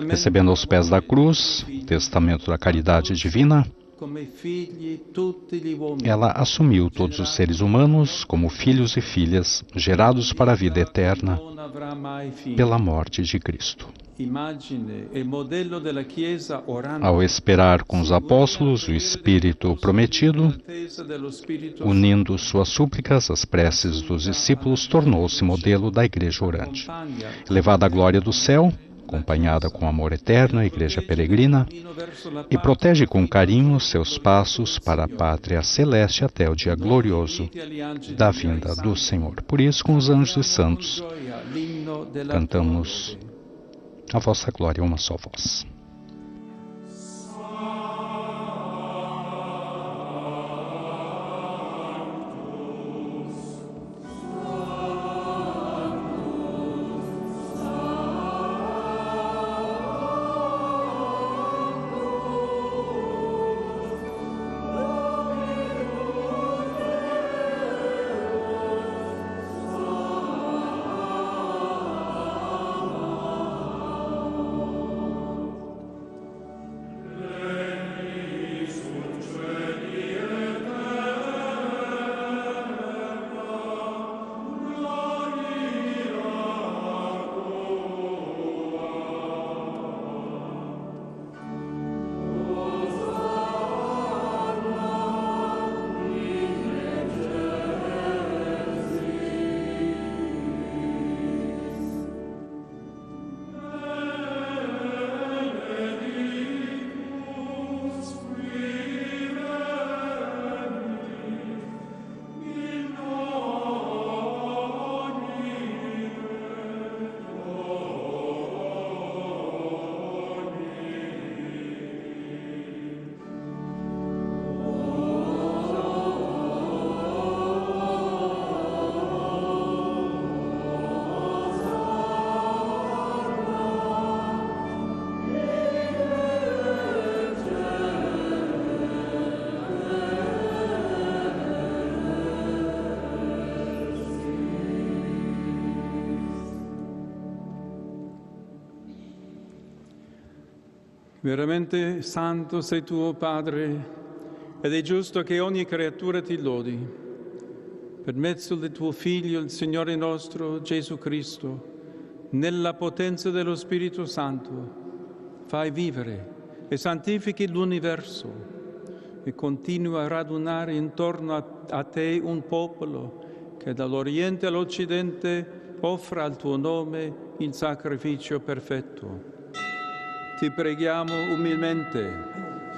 Recebendo aos pés da cruz o testamento da caridade divina, ela assumiu todos os seres humanos como filhos e filhas gerados para a vida eterna pela morte de Cristo. Ao esperar com os apóstolos o Espírito prometido, unindo suas súplicas às preces dos discípulos, tornou-se modelo da Igreja orante. Elevada à glória do céu, acompanhada com amor eterno, a Igreja peregrina, e protege com carinho seus passos para a pátria celeste até o dia glorioso da vinda do Senhor. Por isso, com os anjos e santos, cantamos a vossa glória, uma só voz.
Veramente santo sei tu, o Padre, ed è giusto che ogni creatura ti lodi. Per mezzo del tuo Figlio, il Signore nostro, Gesù Cristo, nella potenza dello Spirito Santo, fai vivere e santifichi l'universo e continua a radunare intorno a te un popolo che dall'Oriente all'Occidente offra al tuo nome il sacrificio perfetto. Ti preghiamo umilmente,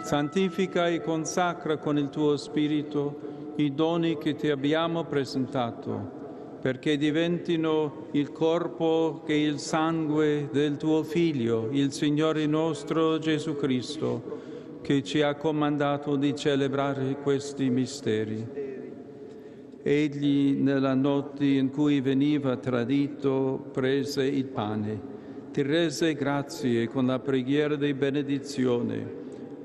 santifica e consacra con il tuo Spirito i doni che ti abbiamo presentato, perché diventino il corpo e il sangue del tuo Figlio, il Signore nostro Gesù Cristo, che ci ha comandato di celebrare questi misteri. Egli, nella notte in cui veniva tradito, prese il pane, ti rese grazie con la preghiera di benedizione,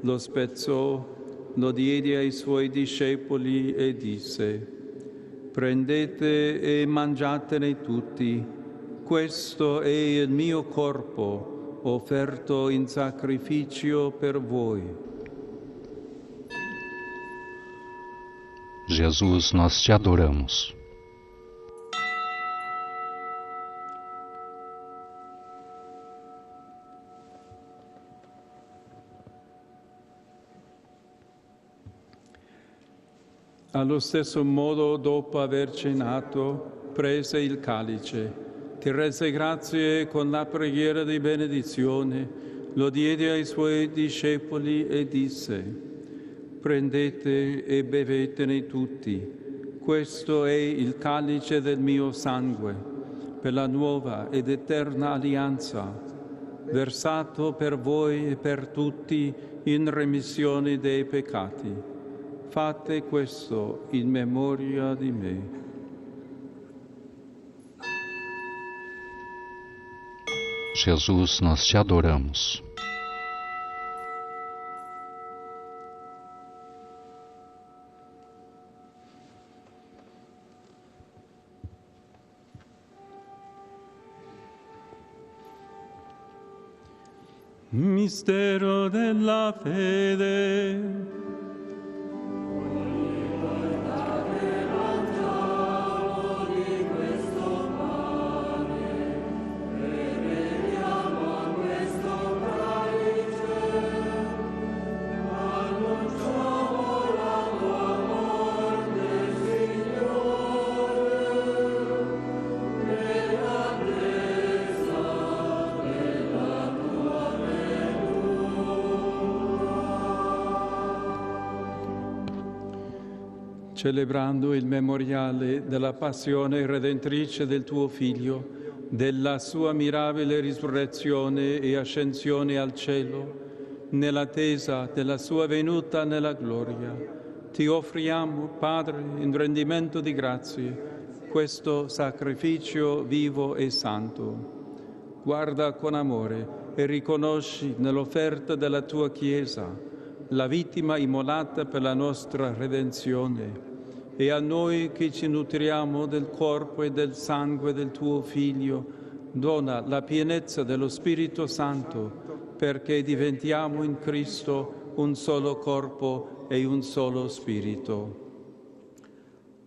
lo spezzò, lo diede ai suoi discepoli e disse: prendete e mangiatene tutti, questo è il mio corpo offerto in sacrificio per voi.
Jesus, nós te adoramos.
Allo stesso modo, dopo aver cenato, prese il calice, ti rese grazie con la preghiera di benedizione, lo diede ai suoi discepoli e disse: prendete e bevetene tutti, Questo è il calice del mio sangue, per la nuova ed eterna alleanza, versato per voi e per tutti in remissione dei peccati. Fate questo in memoria di me.
Jesus, nós te adoramos.
Mistero della fede. Celebrando il memoriale della passione redentrice del tuo Figlio, della sua mirabile risurrezione e ascensione al cielo, nell'attesa della sua venuta nella gloria, ti offriamo, Padre, in rendimento di grazie, questo sacrificio vivo e santo. Guarda con amore e riconosci nell'offerta della tua Chiesa la vittima immolata per la nostra redenzione, e a noi che ci nutriamo del corpo e del sangue del tuo Figlio, dona la pienezza dello Spirito Santo, perché diventiamo in Cristo un solo corpo e un solo Spirito.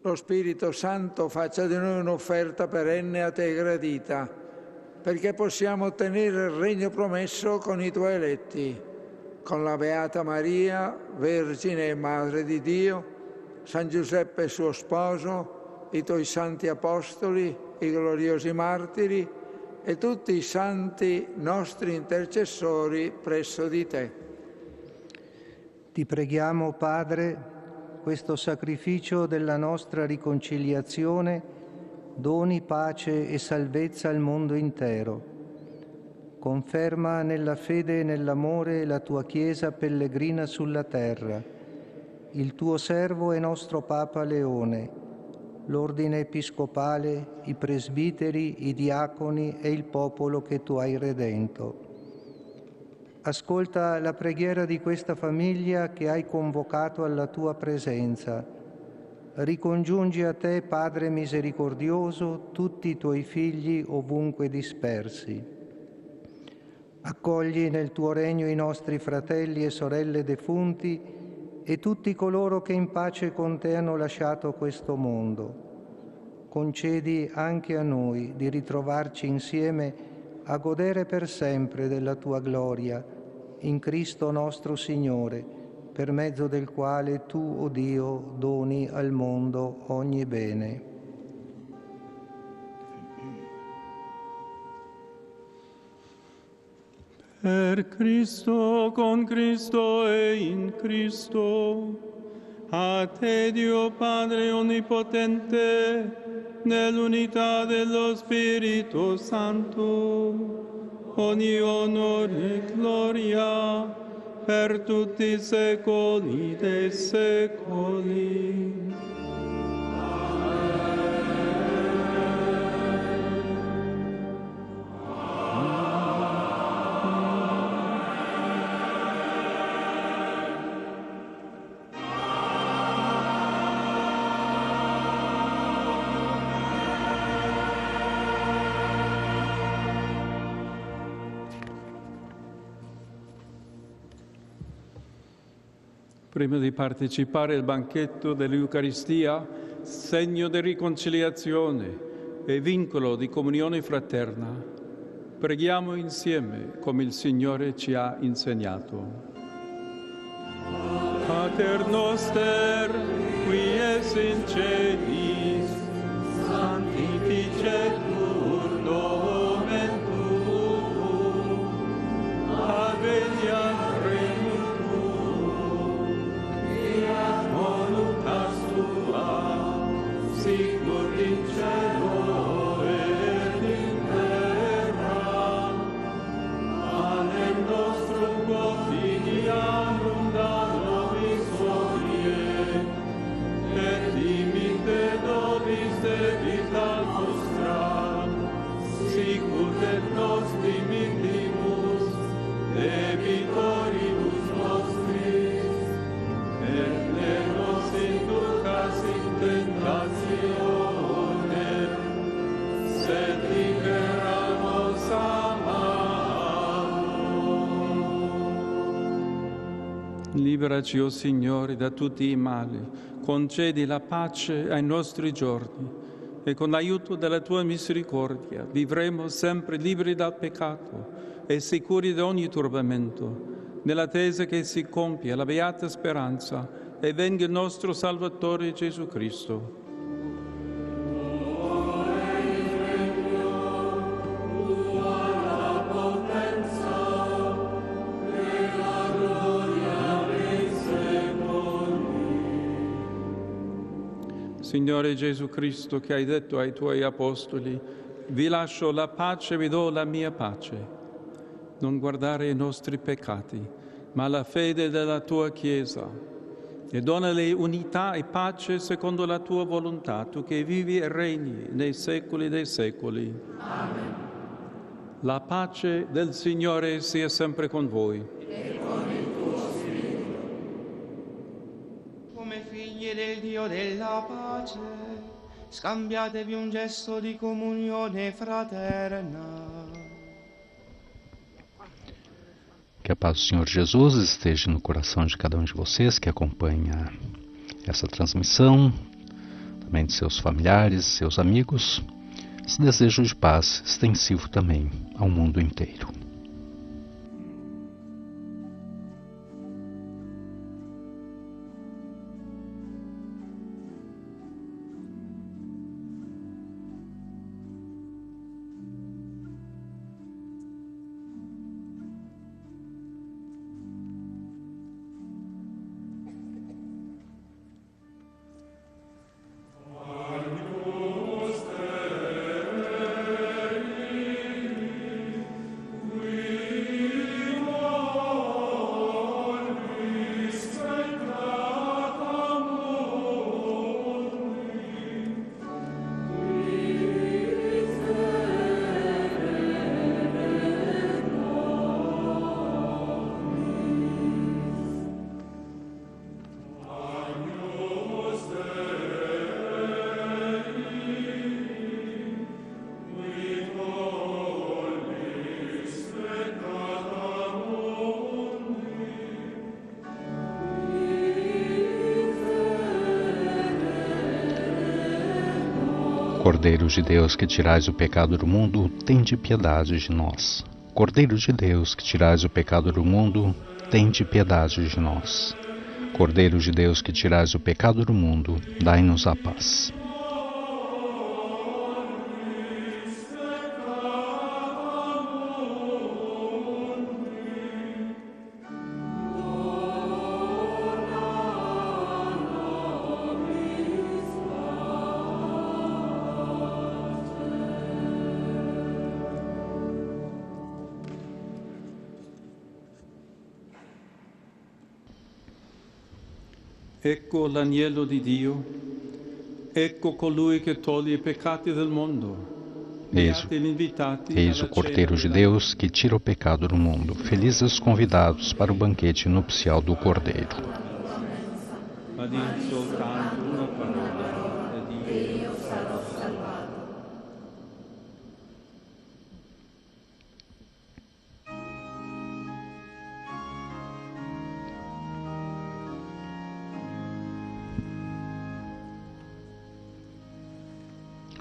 Lo Spirito Santo faccia di noi un'offerta perenne a te gradita, perché possiamo ottenere il regno promesso con i tuoi eletti, con la Beata Maria, Vergine e Madre di Dio, San Giuseppe suo sposo, i tuoi santi apostoli, i gloriosi martiri e tutti i santi nostri intercessori presso di te.
Ti preghiamo, Padre, questo sacrificio della nostra riconciliazione doni pace e salvezza al mondo intero. Conferma nella fede e nell'amore la tua Chiesa pellegrina sulla terra, il tuo servo e nostro Papa Leone, l'ordine episcopale, i presbiteri, i diaconi e il popolo che tu hai redento. Ascolta la preghiera di questa famiglia che hai convocato alla tua presenza. Ricongiungi a te, Padre misericordioso, tutti i tuoi figli ovunque dispersi. Accogli nel tuo regno i nostri fratelli e sorelle defunti e tutti coloro che in pace con te hanno lasciato questo mondo. Concedi anche a noi di ritrovarci insieme a godere per sempre della tua gloria, in Cristo nostro Signore, per mezzo del quale tu, o Dio, doni al mondo ogni bene.
Per Cristo, con Cristo e in Cristo, a te Dio Padre Onnipotente, nell'unità dello Spirito Santo, ogni onore e gloria per tutti i secoli dei secoli. Prima di partecipare al banchetto dell'Eucaristia, segno di riconciliazione e vincolo di comunione fraterna, preghiamo insieme come il Signore ci ha insegnato. Pater noster, qui es in celis, sanctificetur nomen tuum, adveniat regnum tuum, fiat voluntas tua, Liberaci, o Signore, da tutti i mali, concedi la pace ai nostri giorni e con l'aiuto della tua misericordia vivremo sempre liberi dal peccato e sicuri da ogni turbamento, nell'attesa che si compia la beata speranza e venga il nostro Salvatore Gesù Cristo. Signore Gesù Cristo, che hai detto ai tuoi apostoli, vi lascio la pace, vi do la mia pace. Non guardare i nostri peccati, ma la fede della tua Chiesa. E donale unità e pace secondo la tua volontà, tu che vivi e regni nei secoli dei secoli.
Amen.
La pace del Signore sia sempre con voi.
E con il tuo spirito.
Come figli del Dio della pace, scambiatevi un gesto di comunione fraterna.
Que a paz do Senhor Jesus esteja no coração de cada um de vocês que acompanha essa transmissão, também de seus familiares, seus amigos. Esse desejo de paz extensivo também ao mundo inteiro. Cordeiro de Deus, que tirais o pecado do mundo, tende piedade de nós. Cordeiro de Deus, que tirais o pecado do mundo, tende piedade de nós. Cordeiro de Deus, que tirais o pecado do mundo, dai-nos a paz.
Ecco l'agnello di Dio, ecco colui che toglie i peccati del mondo.
Eis o Cordeiro de Deus que tira o pecado do mundo. Felizes os convidados para o banquete nupcial do Cordeiro.
Ma di soltanto una parola e io sarò salvato.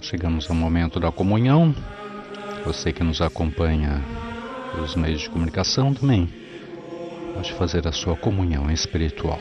Chegamos ao momento da comunhão. Você que nos acompanha pelos meios de comunicação também pode fazer a sua comunhão espiritual.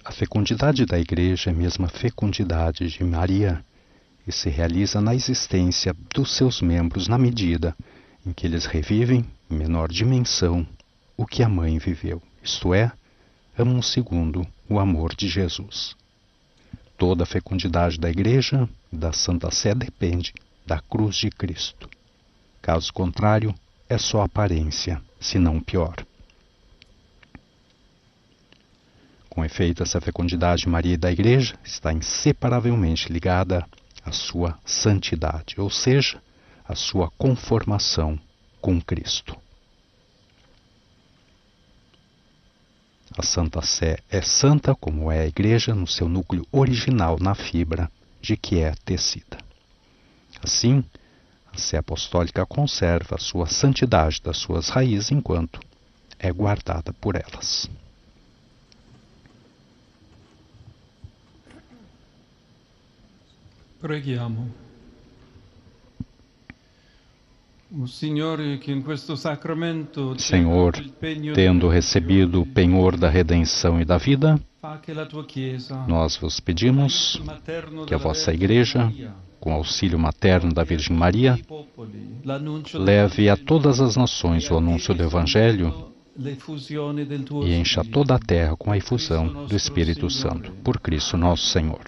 A fecundidade da Igreja é a mesma fecundidade de Maria e se realiza na existência dos seus membros na medida em que eles revivem, em menor dimensão, o que a mãe viveu, isto é, amam segundo o amor de Jesus. Toda a fecundidade da Igreja e da Santa Sé depende da cruz de Cristo. Caso contrário, é só aparência, se não pior. Com efeito, essa fecundidade de Maria e da Igreja está inseparavelmente ligada à sua santidade, ou seja, à sua conformação com Cristo. A Santa Sé é santa como é a Igreja no seu núcleo original na fibra de que é tecida. Assim, a Sé Apostólica conserva a sua santidade das suas raízes enquanto é guardada por elas.
Preghiamo. Senhor,
tendo recebido o penhor da redenção e da vida, nós vos pedimos que a vossa Igreja, com auxílio materno da Virgem Maria, leve a todas as nações o anúncio do Evangelho e encha toda a terra com a efusão do Espírito Santo. Por Cristo nosso Senhor.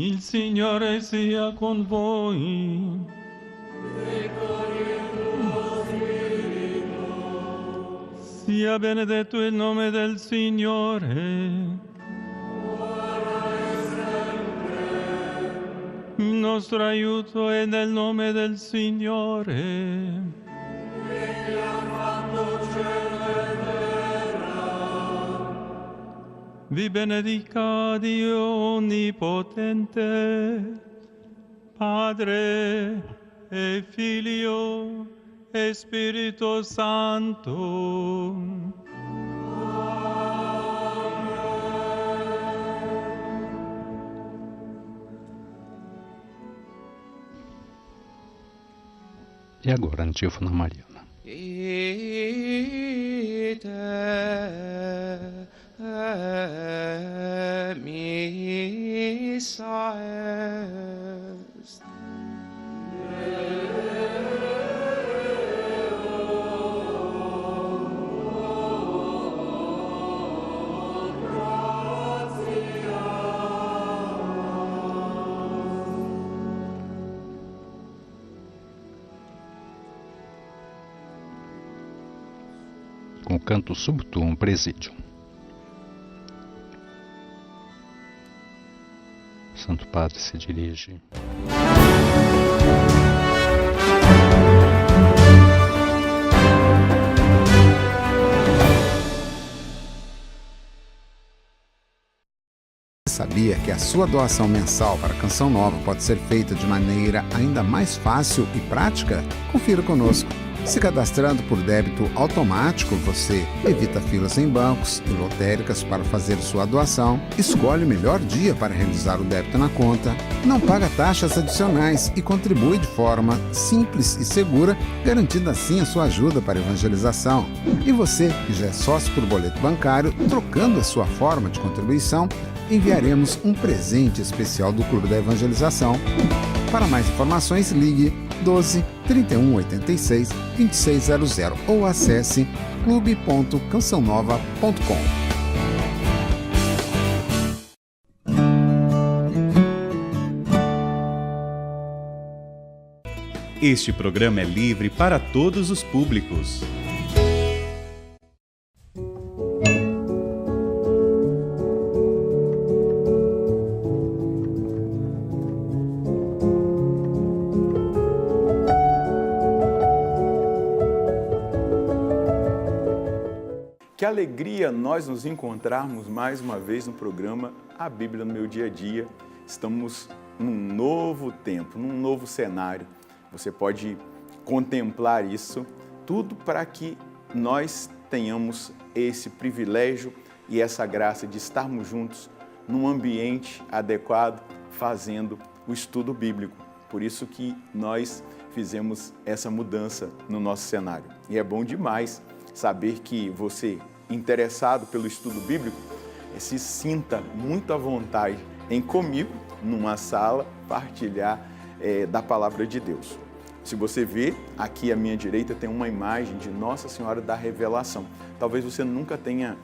Il Signore sia con voi. Sia benedetto il nome del Signore. Il nostro aiuto è nel nome del Signore. Vi benedica Dio Onnipotente, Padre e Figlio e Spirito Santo.
E agora, antífona mariana.
Missa est.
Com o canto subtum Presidium. Santo Padre se dirige.
Sabia que a sua doação mensal para a Canção Nova pode ser feita de maneira ainda mais fácil e prática? Confira conosco. Se cadastrando por débito automático, você evita filas em bancos e lotéricas para fazer sua doação, escolhe o melhor dia para realizar o débito na conta, não paga taxas adicionais e contribui de forma simples e segura, garantindo assim a sua ajuda para a evangelização. E você, que já é sócio por boleto bancário, trocando a sua forma de contribuição, enviaremos um presente especial do Clube da Evangelização. Para mais informações, ligue 12 31 86 2600 ou acesse clube.cançãonova.com.
Este programa é livre para todos os públicos.
Que alegria nós nos encontrarmos mais uma vez no programa A Bíblia no Meu Dia a Dia. Estamos num novo tempo, num novo cenário. Você pode contemplar isso, tudo para que nós tenhamos esse privilégio e essa graça de estarmos juntos num ambiente adequado, fazendo o estudo bíblico. Por isso que nós fizemos essa mudança no nosso cenário. E é bom demais saber que você, interessado pelo estudo bíblico, se sinta muito à vontade em comigo, numa sala, partilhar da palavra de Deus. Se você vê, aqui à minha direita tem uma imagem de Nossa Senhora da Revelação. Talvez você nunca tenha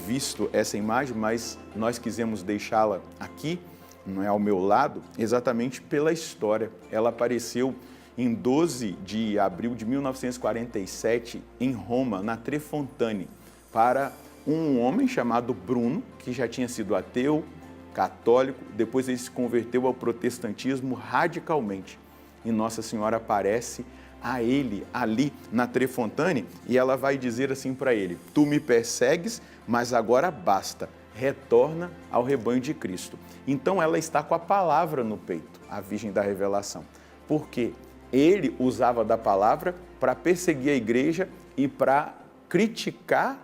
visto essa imagem, mas nós quisemos deixá-la aqui, não é, ao meu lado, exatamente pela história. Ela apareceu em 12 de abril de 1947, em Roma, na Trefontane, para um homem chamado Bruno, que já tinha sido ateu, católico, depois ele se converteu ao protestantismo radicalmente. E Nossa Senhora aparece a ele ali na Trefontane e ela vai dizer assim para ele: tu me persegues, mas agora basta, retorna ao rebanho de Cristo. Então ela está com a palavra no peito, a Virgem da Revelação, porque ele usava da palavra para perseguir a igreja e para criticar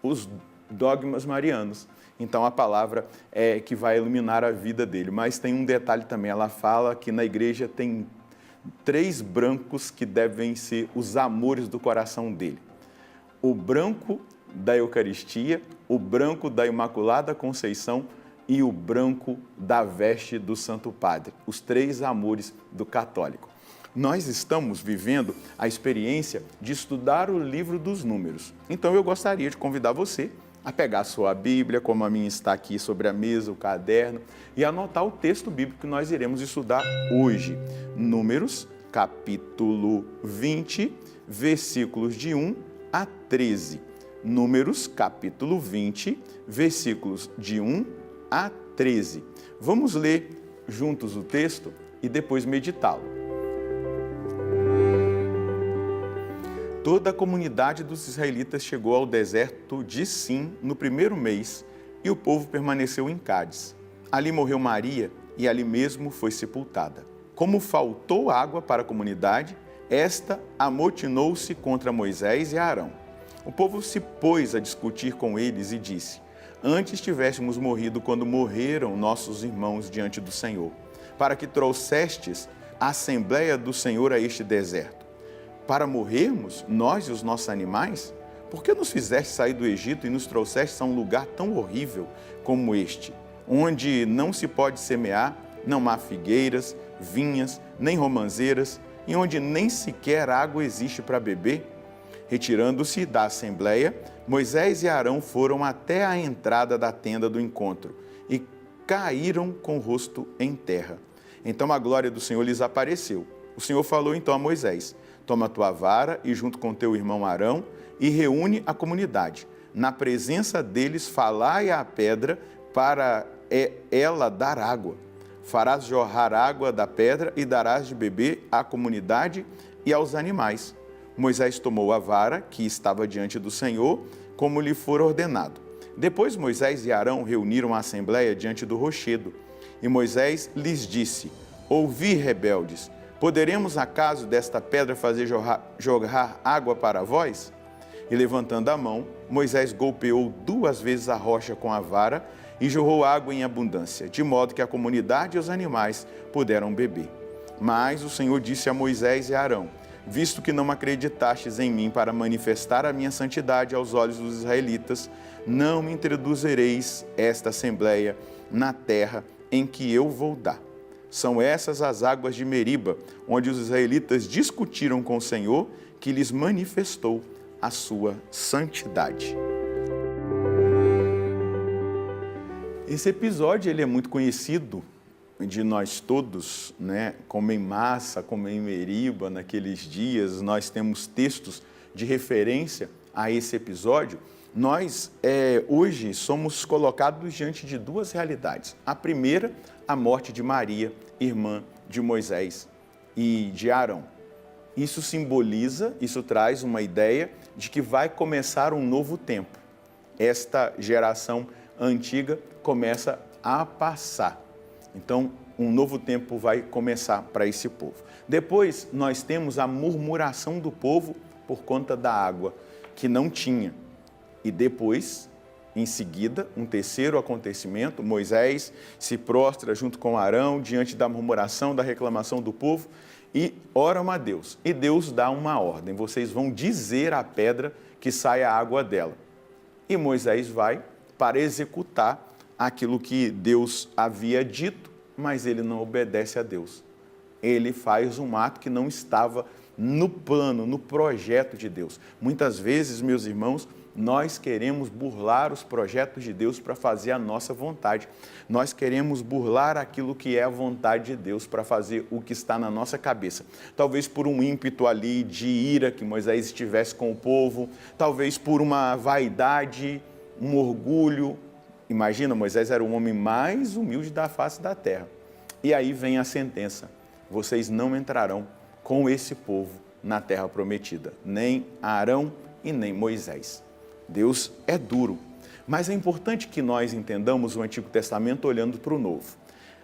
os dogmas marianos. Então a palavra é que vai iluminar a vida dele. Mas tem um detalhe também, ela fala que na igreja tem 3 brancos que devem ser os amores do coração dele. O branco da Eucaristia, o branco da Imaculada Conceição e o branco da veste do Santo Padre. Os 3 amores do católico. Nós estamos vivendo a experiência de estudar o livro dos Números. Então eu gostaria de convidar você a pegar a sua Bíblia, como a minha está aqui sobre a mesa, o caderno, e anotar o texto bíblico que nós iremos estudar hoje. Números, capítulo 20, versículos de 1 a 13. Números, capítulo 20, versículos de 1 a 13. Vamos ler juntos o texto e depois meditá-lo. Toda a comunidade dos israelitas chegou ao deserto de Sim no 1º mês e o povo permaneceu em Cádiz. Ali morreu Maria e ali mesmo foi sepultada. Como faltou água para a comunidade, esta amotinou-se contra Moisés e Arão. O povo se pôs a discutir com eles e disse: antes tivéssemos morrido quando morreram nossos irmãos diante do Senhor, para que trouxestes a Assembleia do Senhor a este deserto. Para morrermos, nós e os nossos animais? Por que nos fizeste sair do Egito e nos trouxeste a um lugar tão horrível como este, onde não se pode semear, não há figueiras, vinhas, nem romãzeiras, e onde nem sequer água existe para beber? Retirando-se da Assembleia, Moisés e Arão foram até a entrada da tenda do encontro e caíram com o rosto em terra. Então a glória do Senhor lhes apareceu. O Senhor falou então a Moisés: toma a tua vara e junto com teu irmão Arão e reúne a comunidade. Na presença deles falai à pedra para ela dar água. Farás jorrar água da pedra e darás de beber à comunidade e aos animais. Moisés tomou a vara que estava diante do Senhor, como lhe for ordenado. Depois Moisés e Arão reuniram a assembleia diante do rochedo. E Moisés lhes disse: ouvi, rebeldes, poderemos acaso desta pedra fazer jorrar água para vós? E levantando a mão, Moisés golpeou 2 vezes a rocha com a vara e jorrou água em abundância, de modo que a comunidade e os animais puderam beber. Mas o Senhor disse a Moisés e a Arão: visto que não acreditastes em mim para manifestar a minha santidade aos olhos dos israelitas, não me introduzireis esta assembleia na terra em que eu vou dar. São essas as águas de Meriba, onde os israelitas discutiram com o Senhor, que lhes manifestou a sua santidade. Esse episódio ele é muito conhecido de nós todos, né? Como em Massa, como em Meriba, naqueles dias, nós temos textos de referência a esse episódio. Nós, hoje, somos colocados diante de 2 realidades. A primeira, a morte de Maria, irmã de Moisés e de Arão. Isso simboliza, isso traz uma ideia de que vai começar um novo tempo. Esta geração antiga começa a passar. Então, um novo tempo vai começar para esse povo. Depois, nós temos a murmuração do povo por conta da água, que não tinha. E depois, Em seguida, um terceiro acontecimento, Moisés se prostra junto com Arão diante da murmuração, da reclamação do povo e oram a Deus. E Deus dá uma ordem, vocês vão dizer à pedra que saia a água dela. E Moisés vai para executar aquilo que Deus havia dito, mas ele não obedece a Deus. Ele faz um ato que não estava no plano, no projeto de Deus. Muitas vezes, meus irmãos, nós queremos burlar os projetos de Deus para fazer a nossa vontade. Nós queremos burlar aquilo que é a vontade de Deus para fazer o que está na nossa cabeça. Talvez por um ímpeto ali de ira que Moisés estivesse com o povo, talvez por uma vaidade, um orgulho. Imagina, Moisés era o homem mais humilde da face da terra. E aí vem a sentença: vocês não entrarão com esse povo na terra prometida, nem Arão e nem Moisés. Deus é duro, mas é importante que nós entendamos o Antigo Testamento olhando para o Novo.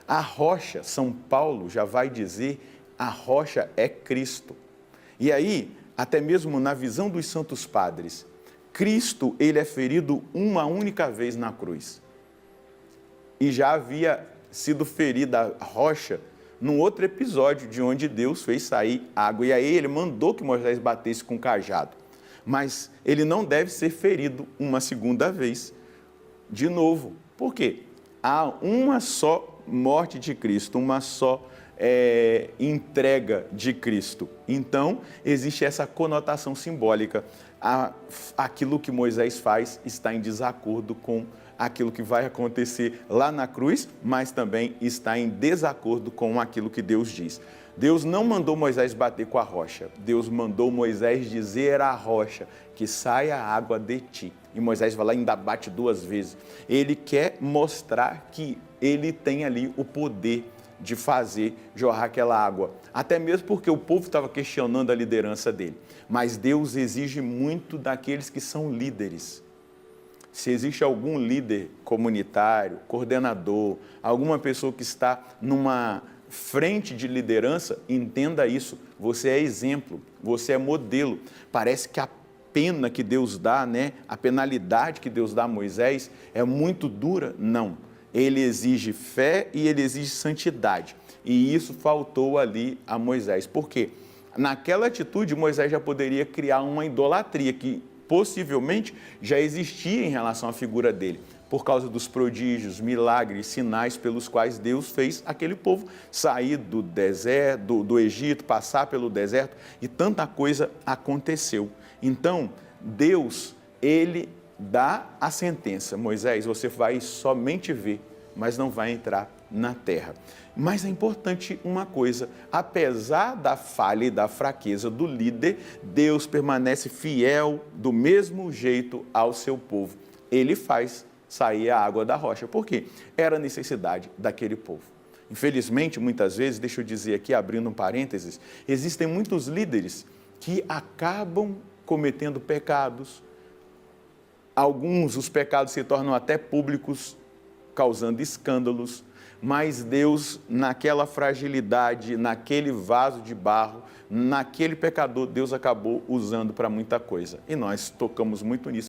A rocha, São Paulo já vai dizer, a rocha é Cristo. E aí, até mesmo na visão dos santos padres, Cristo, ele é ferido uma única vez na cruz. E já havia sido ferida a rocha num outro episódio de onde Deus fez sair água. E aí ele mandou que Moisés batesse com o cajado. Mas ele não deve ser ferido uma segunda vez, de novo. Por quê? Há uma só morte de Cristo, uma só entrega de Cristo. Então, existe essa conotação simbólica. Aquilo que Moisés faz está em desacordo com aquilo que vai acontecer lá na cruz, mas também está em desacordo com aquilo que Deus diz. Deus não mandou Moisés bater com a rocha. Deus mandou Moisés dizer à rocha que saia a água de ti. E Moisés vai lá e ainda bate 2 vezes. Ele quer mostrar que ele tem ali o poder de fazer jorrar aquela água. Até mesmo porque o povo estava questionando a liderança dele. Mas Deus exige muito daqueles que são líderes. Se existe algum líder comunitário, coordenador, alguma pessoa que está numa frente de liderança, entenda isso. Você é exemplo, você é modelo. Parece que a pena que Deus dá, a penalidade que Deus dá a Moisés é muito dura. Não. Ele exige fé e ele exige santidade. E isso faltou ali a Moisés. Por quê? Naquela atitude, Moisés já poderia criar uma idolatria que possivelmente já existia em relação à figura dele, por causa dos prodígios, milagres, sinais pelos quais Deus fez aquele povo sair do deserto, do Egito, passar pelo deserto, e tanta coisa aconteceu. Então, Deus, ele dá a sentença: Moisés, você vai somente ver, mas não vai entrar na terra. Mas é importante uma coisa: apesar da falha e da fraqueza do líder, Deus permanece fiel do mesmo jeito ao seu povo. Ele faz sair a água da rocha. Por quê? Era a necessidade daquele povo. Infelizmente, muitas vezes, deixa eu dizer aqui, abrindo um parênteses, existem muitos líderes que acabam cometendo pecados. Alguns, os pecados se tornam até públicos, causando escândalos. Mas Deus, naquela fragilidade, naquele vaso de barro, naquele pecador, Deus acabou usando para muita coisa. E nós tocamos muito nisso.